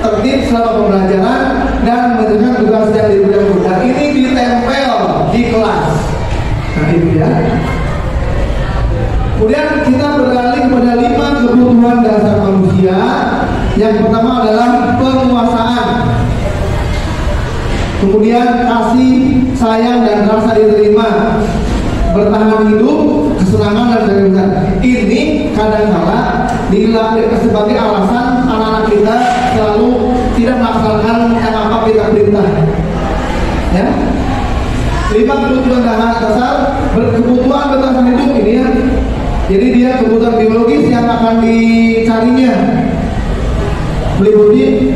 tertib selama pembelajaran, dan mengerjakan tugas yang diberikan guru. Dan ini ditempel di kelas. Nah itu ya. Kemudian kita beralih pada 5 kebutuhan dasar manusia. Yang pertama adalah penguasaan. Kemudian kasih, sayang, dan rasa diterima, bertahan hidup, kesenangan, dan sebagainya. Ini kadang-kala dilakukan sebagai alasan anak-anak kita selalu tidak melaksanakan yang apa kita perintah. Ya. 5 kebutuhan dasar, kebutuhan bertahan hidup ini ya. Jadi dia kebutuhan biologis yang akan dicarinya, meliputi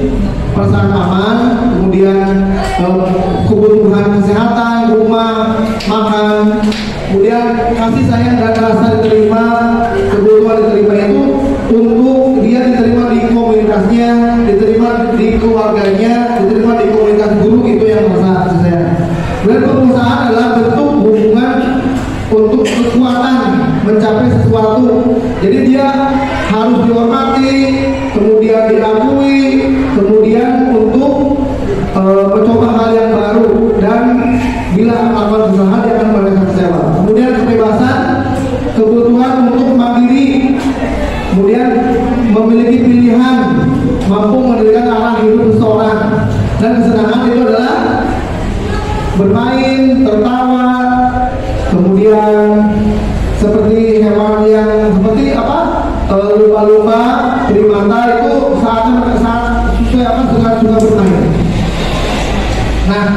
perasaan aman, kemudian kebutuhan kesehatan, rumah, makan, kemudian kasih sayang dan rasa diterima. Kebutuhan diterima itu untuk dia diterima di komunitasnya, diterima di keluarganya, diterima di komunitas guru, itu yang rasa sayang. Dan penguasaan adalah bentuk hubungan untuk kekuatan mencapai sesuatu. Jadi dia harus dihormati, kemudian diakui, kemudian untuk mencoba hal yang baru, dan bila melakukan usaha dia akan merasa kecewa. Kemudian kebebasan, kebutuhan untuk mandiri, kemudian memiliki pilihan, mampu mendirikan arah hidup seseorang, dan kesenangan itu adalah bermain, tertawa, kemudian seperti hewan yang seperti apa, lumba-lumba, primata itu saat sesuai apa suka bermain. Nah,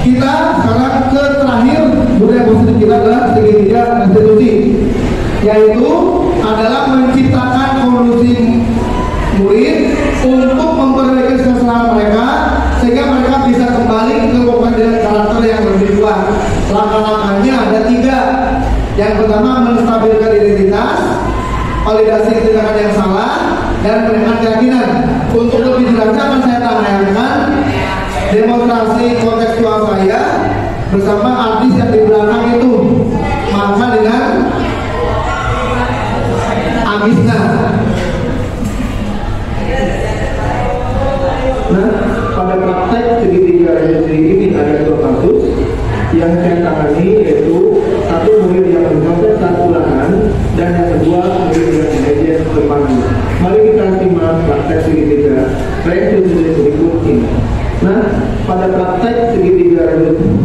kita sekarang ke terakhir budaya positif kita adalah segitiga institusi, yaitu adalah menciptakan kondisi murid untuk memperbaiki kesalahan mereka sehingga mereka bisa kembali ke dengan karakter yang lebih kuat. Langkah-langkahnya ada 3. Yang pertama, menstabilkan identitas, validasi tindakan yang salah, dan menekan keyakinan. Untuk lebih jelasnya akan saya tayangkan demonstrasi kontekstual saya bersama artis yang di belakang itu, maka dengan Amisna. Nah, pada praktek segitiga industri ini ada 2 kasus yang saya tangani, yaitu satu murid yang berproses saat ulangan dan yang kedua murid yang kejadian berpandu. Mari kita simak praktek segitiga restitusi berikut ini. Nah, pada praktek segitiga restitusi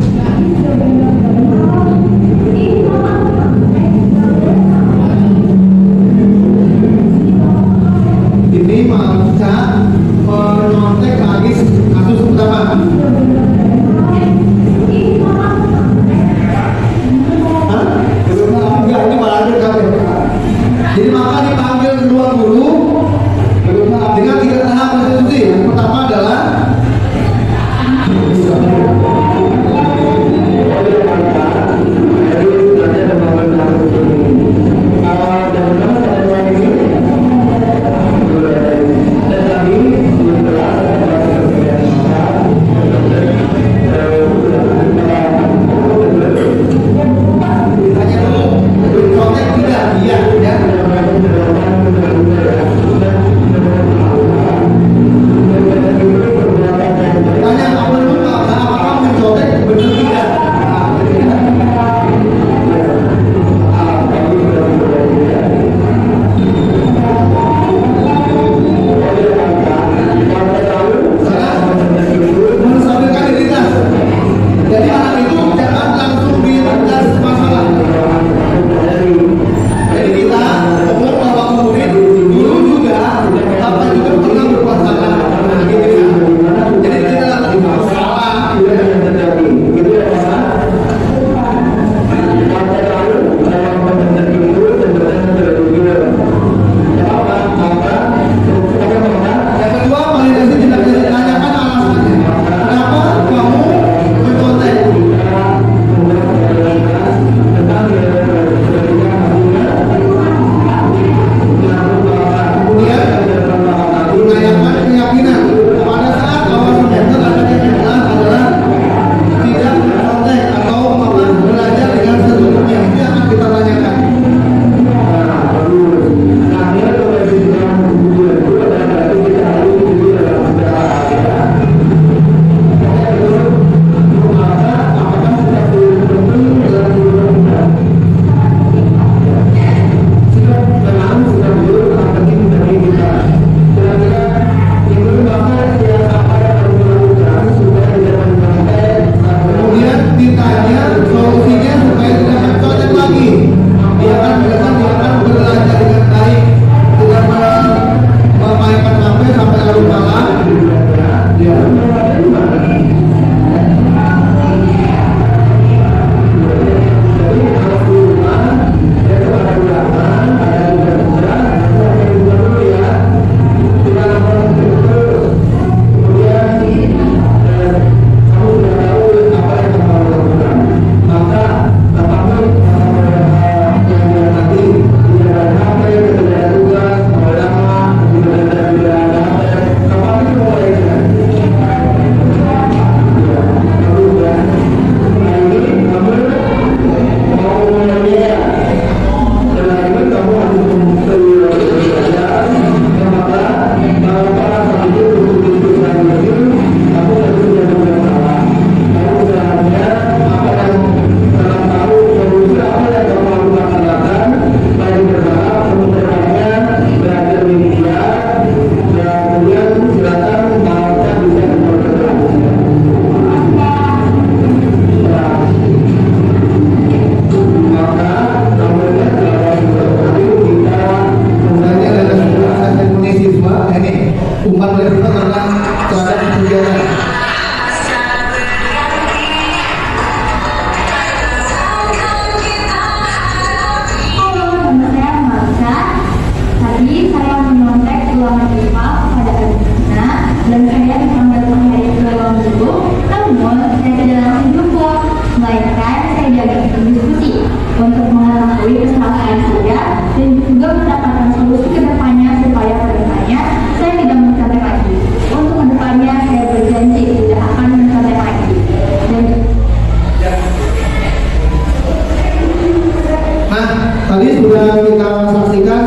Tadi sudah kita saksikan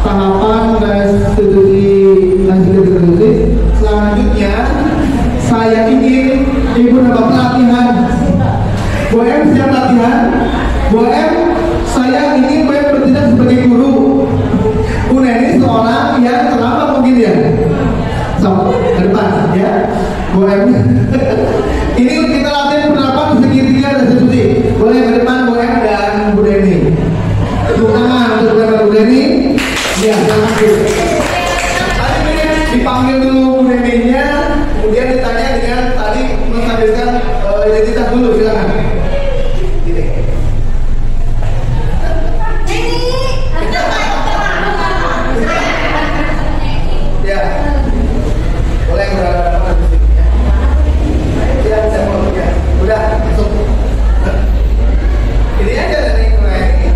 tahapan restitusi restitusi. Selanjutnya saya ingin ibu dan bapak latihan. Bu M siap latihan. Bu M, saya ingin Bu M bertindak sebagai guru. Bu Neni seorang yang terlambat mungkin ya. So, ke depan ya. Bu M. Ini kita latihan penerapan segitiga restitusi. Boleh ke depan Bu M dan Bu Neni. Tepuk tangan untuk Bu Neni. Ya, silakan. Dipanggil dulu Bu Neninya, kemudian ditanya dengan tadi mengambilkan identitas dulu, silakan. Ya, boleh berada di sini ya. Ya, saya mau ya. Udah, masuk. Ini aja dari mulai.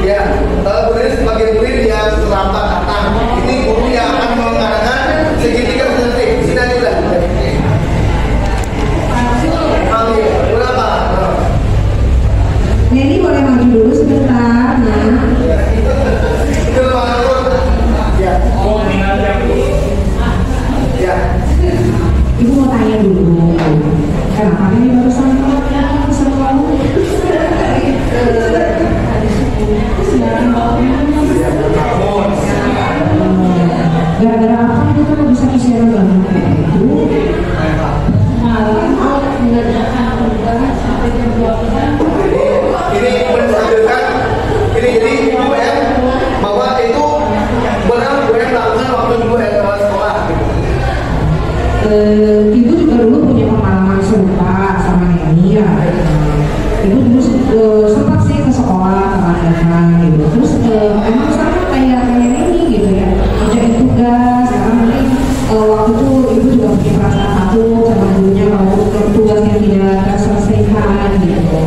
Ya, kalau boleh sebagai murid yang terlambat datang, ini guru yang akan mengadakan segitiga restitusi. Sini aja udah. Panggil, berapa? Neni boleh maju dulu sebentar, nah. Itu ya. Oh, tinggal yang Ya. Ibu mau tanya dulu, kenapa ini barusan kamu? Gara-gara apa itu kan bisa kesiaran banget kayak itu? Malah mengerjakan perubahan sampai jam 12. Ini menunjukkan ini Bu M bahwa itu benar Bu M lakukan waktu dulu sekolah. Ibu juga dulu punya pengalaman serupa sama Neni ya. Ibu dulu sempat sih ke sekolah teman-teman gitu. Terus emang sama kayak Neni gitu ya, kerjain tugas. Karena mungkin waktu itu ibu juga punya perasaan takut sama gurunya kalau tugasnya tidak terselesaikan gitu.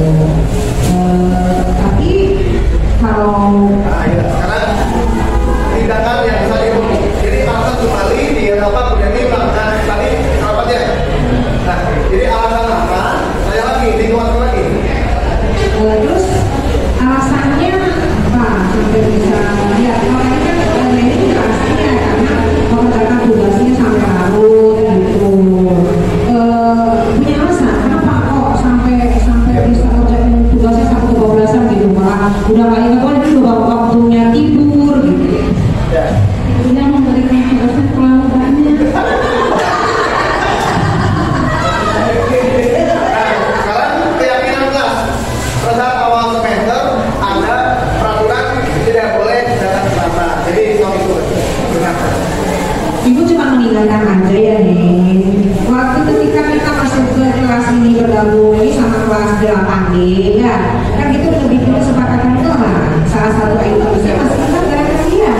Tapi kalau Sekarang tindakan yang saya ibu jadi alasan kembali dia apa kemudian ini melakukan tadi rapatnya. Nah, jadi alasan apa? Saya lagi dikuatkan lagi. terus alasannya apa sampai bisa ya makanya kan Neni juga alasannya karena mengerjakan tugasnya sampai larut gitu. Punya alasan kenapa kok sampai bisa kerjain tugasnya sampai 12-an gitu, malah udah gak ingat lagi udah waktunya tidur gitu. Ibunya memberikan tugasnya terlalu banyak. Sekarang keyakinan kelas pada saat awal semester ada peraturan tidak boleh datang terlambat. Jadi stop itu benar. Ibu cuma meninggalkan aja ya nih. Waktu ketika kita masuk ke kelas ini bergabung ini sama kelas 8D ya, kan itu lebih dulu kesepakatan kelas. Salah satu itemnya masih ingat dari kalian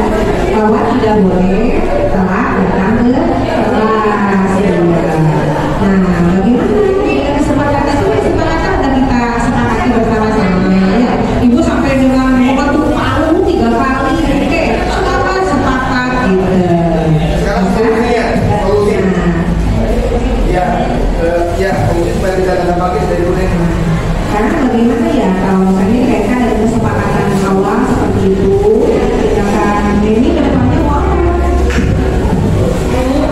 bahwa tidak boleh telat datang ke kelas. Ya. Nah, bagaimana dengan kesepakatan itu? Kesepakatan dan kita sepakati bersama-sama ya. Ibu sampai dengan membentuk palu 3 kali, oke, apa sepakat gitu. Sekarang solusinya, solusi. Ya, solusi supaya tidak ada bagi dari Bu Neni. Karena bagaimana ya kalau misalnya mereka ada kesepakatan awal seperti itu, sedangkan Neni ke depannya mau apa?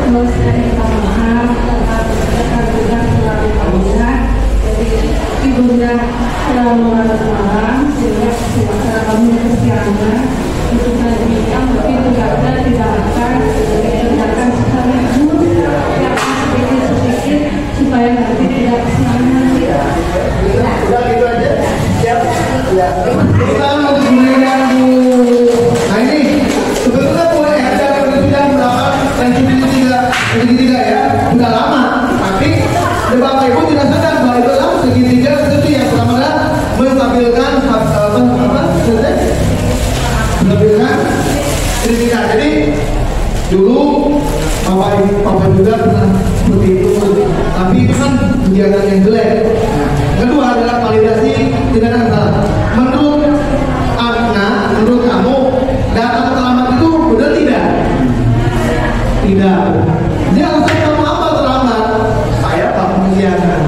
Terus dari minta maaf, tetap juga selalu panjang. Jadi ibunya selalu larut malam, sehingga kami kesiangan. Itu menyebabkan mungkin juga tidak akan dikerjakan sekaligus yang sedikit-sedikit supaya nanti tidak kesiangan. Udah gitu aja. Siap. Ya. Kita mau kemudian Bu. Nah ini sebetulnya boleh ada sudah melakukan segitiga ya, sudah lama. Tapi Bapak Ibu tidak sadar bahwa itu adalah segitiga itu yang pertama adalah menstabilkan menstabilkan segitiga. Jadi dulu Bapak juga pernah seperti itu, tapi itu kan kegiatan yang jelek. Nah, kedua adalah validasi tindakan salah. Menurut Agna, menurut kamu datang terlambat itu benar tidak? Tidak. Dia alasan kamu apa terlambat? Saya Pak kesiangan.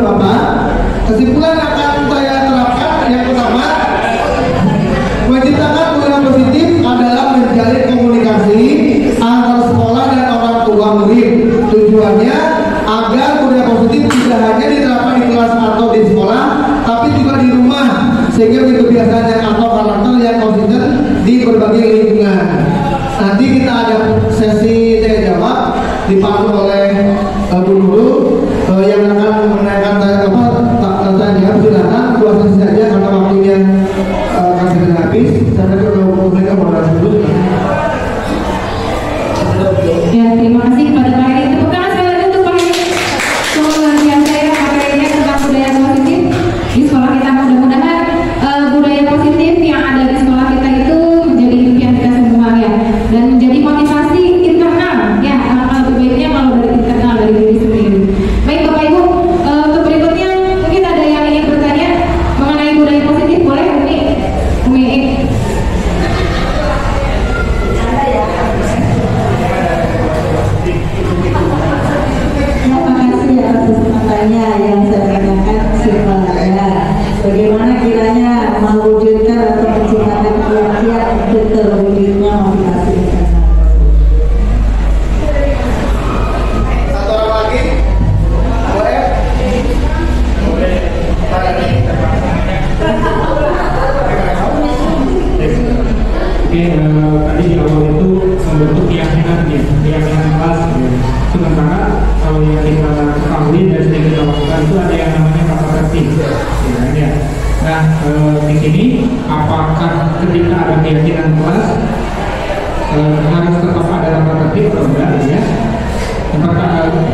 Bapak, kesimpulan akan saya terapkan yang pertama, menciptakan budaya positif adalah menjalin komunikasi antar sekolah dan orang tua murid. Tujuannya agar budaya positif tidak hanya diterapkan di kelas atau di sekolah, tapi juga di rumah, sehingga kebiasaan atau karakter yang konsisten di berbagai lingkungan. Nanti kita ada sesi tanya jawab dipandu oleh Bu Nurul yang akan menanyakan tanya silakan 2 sesi saja karena waktunya akan segera habis. Saya kalau mereka moderasi dulu. Ya, terima kasih kepada Pak Heri. Tepuk tangan sekali lagi untuk Pak Heri. Luar biasa ya materinya tentang budaya positif di sekolah kita. Mudah-mudahan budaya positif yang ada di sekolah kita itu menjadi impian kita semua ya, dan menjadi motivasi internal ya. Lebih baiknya kalau dari internal, dari diri sendiri. Baik Bapak Ibu, untuk berikutnya mungkin ada yang ingin bertanya mengenai budaya positif, boleh Umi? Terima kasih atas kesempatannya yang saya tanyakan simpelnya. Bagaimana kiranya mewujudkan atau menciptakan kiat-kiat untuk terwujudnya motivasi internal? Satu orang lagi, boleh? Oke, tadi di awal itu membentuk keyakinan kelas. Sementara kalau yang kita ketahui dan yang kita lakukan itu ada yang namanya tata tertib. Ya. Nah, di sini apakah ketika ada keyakinan kelas harus tetap ada tata tertib atau enggak ya?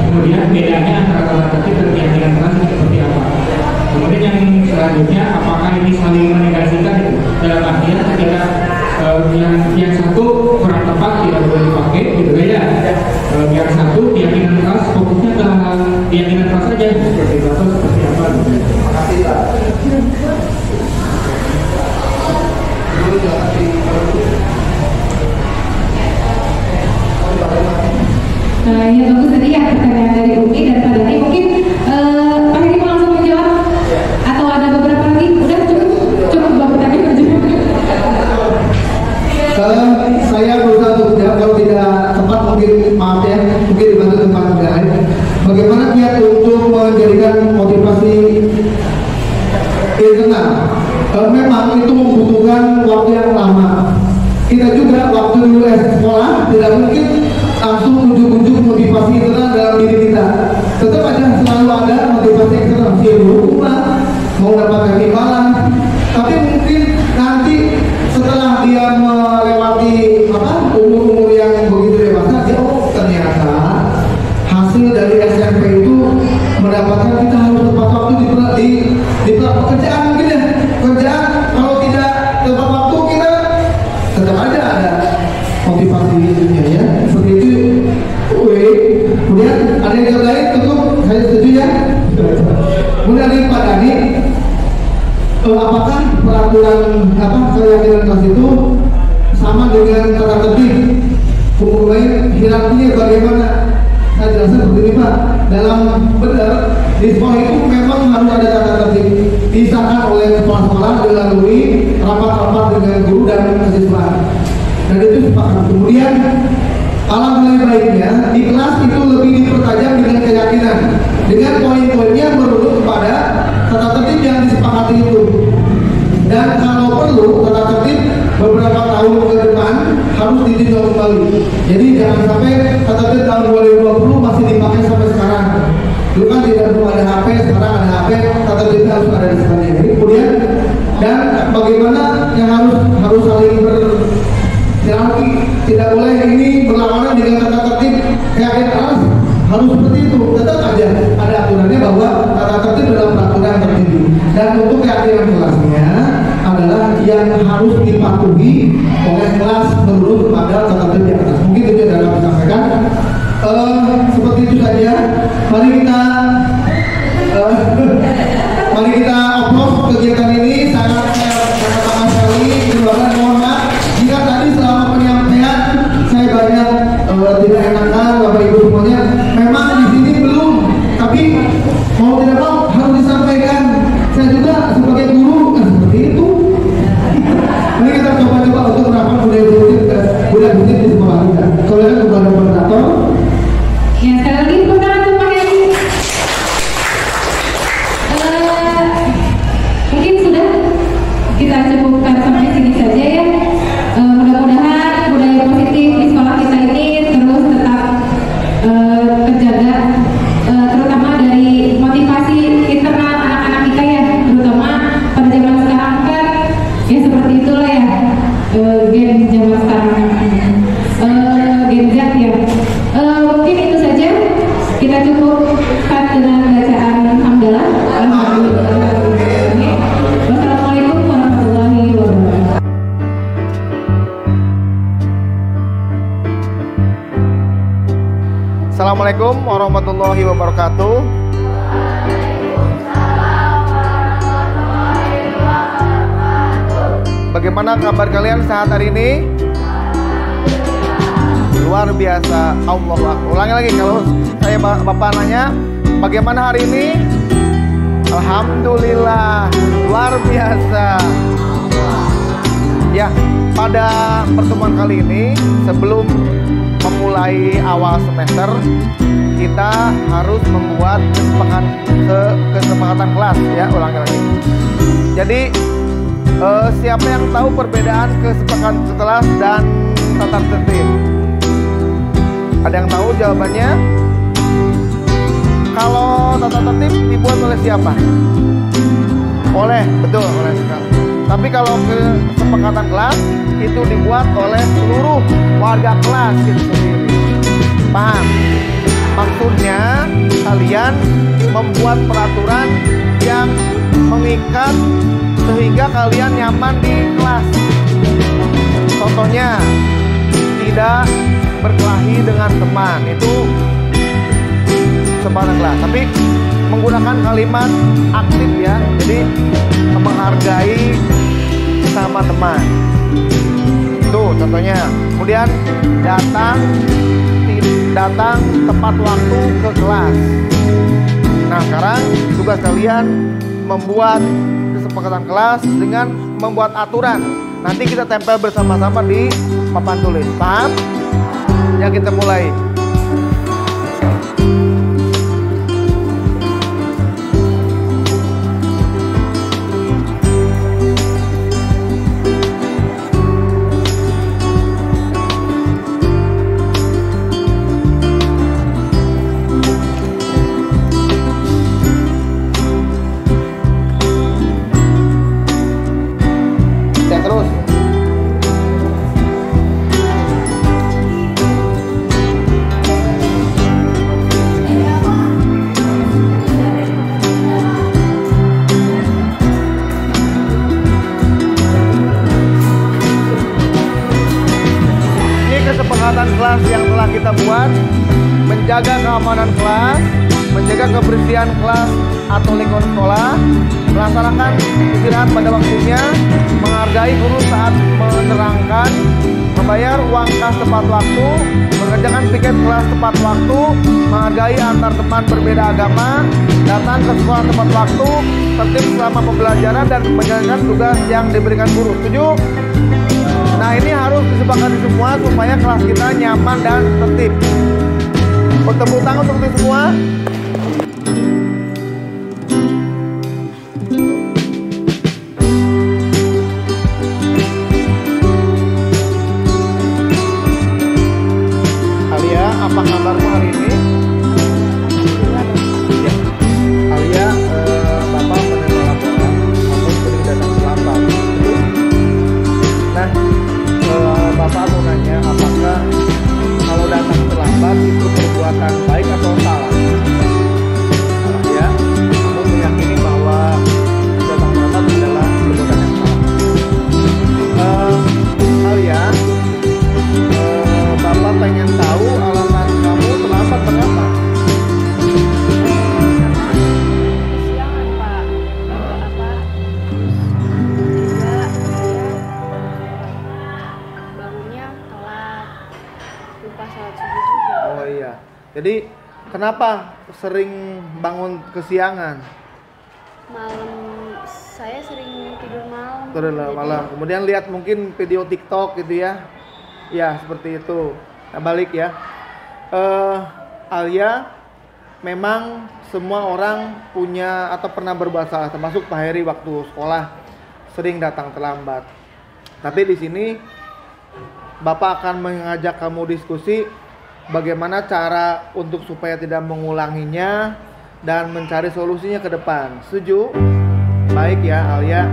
Kemudian bedanya antara tata tertib dan keyakinan kelas itu seperti apa? Kemudian yang selanjutnya, apakah ini saling menegasikan itu? Dalam artian ketika yang satu kurang tepat tidak boleh dipakai gitu ya. Yang satu keyakinan kelas fokusnya ke keyakinan kelas saja seperti itu atau seperti apa gitu. Terima kasih Pak. Ya bagus tadi ya pertanyaan dari Umi dan Pak Dhani. Mungkin Pak Heri mau langsung menjawab atau ada beberapa lagi? Udah cukup Bapak tadi menjawab. Saya berusaha untuk jawab, kalau tidak tepat mungkin maaf ya, mungkin dibantu tempat lain. Bagaimana kiat untuk menjadikan motivasi internal? Memang itu membutuhkan waktu yang lama. Kita juga waktu dulu sekolah tidak mungkin langsung ujuk-ujuk motivasi internal dalam diri kita. Tetap aja selalu ada motivasi internal, dia berubah, mau dapatkan imbalan. Tapi mungkin nanti setelah dia melewati umur-umur yang begitu dewasa, dia ternyata hasil dari SMP itu mendapatkan kita harus tepat waktu di pekerjaan mungkin ya. Kerjaan kalau tidak tepat waktu kita tetap aja ada motivasi itunya ya. Seperti itu. Kemudian ada yang lain tentu saya setuju ya. Kemudian dari Pak Dhani, apakah peraturan keyakinan kelas itu sama dengan tata tertib? Kemudian hierarkinya bagaimana? Saya jelaskan seperti ini Pak. Dalam benar di sekolah itu memang harus ada tata tertib, disahkan oleh kepala sekolah melalui rapat-rapat dengan guru dan siswa. Dan itu sepakat. Kemudian alhamdulillah baiknya di kelas itu lebih dipertajam dengan keyakinan, dengan poin-poinnya menurut kepada tata tertib yang disepakati itu. Dan kalau perlu tata tertib beberapa tahun ke depan harus ditinjau kembali. Jadi jangan sampai tata tertib tahun 2020 masih dipakai sampai sekarang. Dulu kan tidak perlu ada HP, sekarang ada HP, tata tertib harus ada di sana. Jadi kemudian dan bagaimana yang harus saling berhierarki, tidak boleh ini berlawanan dengan tata tertib keyakinan harus seperti itu. Tetap aja ada aturannya bahwa tata tertib dalam peraturan tertinggi. Dan untuk keyakinan kelasnya adalah yang harus dipatuhi oleh kelas menurut kepada tata tertib di atas. Mungkin itu yang dapat disampaikan. Seperti itu saja. Mari kita upload kegiatan ini. Sangat pertama sekali mohon maaf jika tadi selama penyampaian saya banyak tidak enakan Bapak Ibu semuanya. Memang di sini belum, tapi mau tidak mau harus seperti itulah ya gen zaman sekarang, gen Z ya. Mungkin itu saja, kita cukupkan dengan bacaan hamdalah. Wassalamualaikum warahmatullahi wabarakatuh. Assalamualaikum warahmatullahi wabarakatuh. Bagaimana kabar kalian saat hari ini? Luar biasa. Allahu Akbar. Ulangi lagi, kalau saya Bapak nanya, bagaimana hari ini? Alhamdulillah, luar biasa. Ya, pada pertemuan kali ini, sebelum memulai awal semester, kita harus membuat kesepakatan kelas ya. Ulangi lagi. Jadi siapa yang tahu perbedaan kesepakatan kelas dan tata tertib? Ada yang tahu jawabannya? Kalau tata tertib dibuat oleh siapa? Betul, oleh sekali. Tapi kalau kesepakatan kelas itu dibuat oleh seluruh warga kelas itu sendiri. Paham? Maksudnya kalian membuat peraturan yang mengikat sehingga kalian nyaman di kelas. Contohnya, tidak berkelahi dengan teman, itu kesepakatan kelas. Tapi menggunakan kalimat aktif ya, jadi menghargai sama teman. Itu contohnya. Kemudian datang tepat waktu ke kelas. Nah, sekarang tugas kalian membuat kesepakatan kelas dengan membuat aturan. Nanti kita tempel bersama-sama di papan tulis. Paham? Ya, kita mulai. Kelas yang telah kita buat, menjaga keamanan kelas, menjaga kebersihan kelas atau lingkungan sekolah, melaksanakan istirahat pada waktunya, menghargai guru saat menerangkan, membayar uang kas tepat waktu, mengerjakan piket kelas tepat waktu, menghargai antar teman berbeda agama, datang ke sekolah tepat waktu, tertib selama pembelajaran, dan menjalankan tugas yang diberikan guru. Setuju? Nah, ini harus disepakati semua supaya kelas kita nyaman dan tertib. Tepuk tangan untuk itu semua. Alia, apa kabarmu hari ini? Ya. Alia, Bapak menerima laporan atau sering datang terlambat. Nah, Bapak mau nanya, apakah kalau datang terlambat itu perbuatan baik atau salah? Salah ya. Kamu meyakini bahwa datang terlambat adalah perbuatan yang salah. Alia, Bapak pengen tahu alasan kamu terlambat kenapa? Kesiangan Pak, bangunnya telat, lupa sholat subuh juga. Oh iya. Jadi kenapa sering bangun kesiangan? Malam saya sering tidur malam. Tidur malam. Kemudian lihat mungkin video TikTok gitu ya. Ya, seperti itu. Nah, balik ya. Alia, memang semua orang punya atau pernah berbuat salah, termasuk Pak Heri waktu sekolah sering datang terlambat. Tapi di sini Bapak akan mengajak kamu diskusi bagaimana cara untuk supaya tidak mengulanginya dan mencari solusinya ke depan. Setuju? Baik ya, Alia.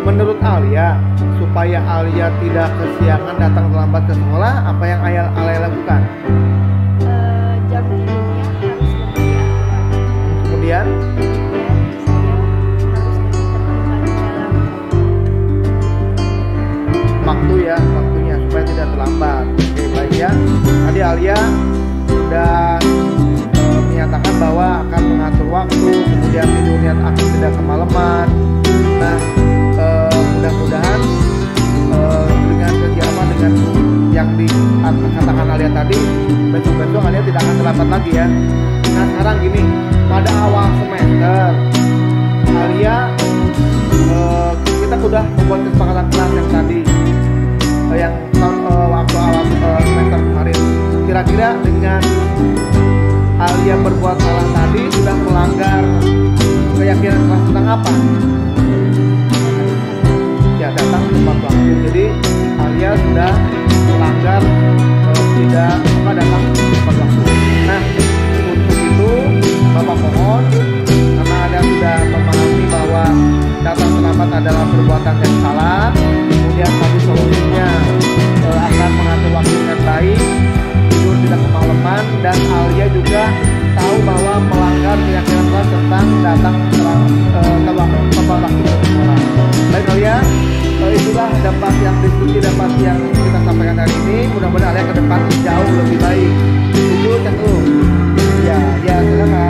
menurut Alia, supaya Alia tidak kesiangan datang terlambat ke sekolah, apa yang Alia lakukan? Jam tidurnya harus lebih diatur. Kemudian Saya harus lebih terbuka dalam waktu ya, waktunya supaya tidak terlambat. Oke, baik ya. Tadi Alia sudah menyatakan bahwa akan mengatur waktu, kemudian tidurnya akan tidak kemalaman. Nah, mudah-mudahan dengan kegiatan dengan yang dikatakan Alia tadi, besok-besok Alia tidak akan terlambat lagi ya. Nah, sekarang gini, pada awal semester Alia kita sudah membuat kesepakatan kelas yang tadi yang waktu awal semester kemarin. Kira-kira dengan Alia berbuat salah tadi sudah melanggar keyakinan kelas tentang apa? Ya, datang tepat waktu. Jadi Alia sudah melanggar tidak datang tepat waktu. Nah, untuk itu Bapak mohon, karena Alia sudah memahami bahwa datang terlambat adalah perbuatan yang salah, kemudian tadi solusinya akan mengatur waktu dengan baik, tidur tidak kemalaman, dan Alia juga tahu bahwa melanggar keyakinan kelas tentang datang tepat waktu ke sekolah. Baik Alia, itulah dapat yang diskusi dapat yang kita sampaikan hari ini. Mudah-mudahan Alia ke depan jauh lebih baik. Setuju, Cak? Ya, silakan.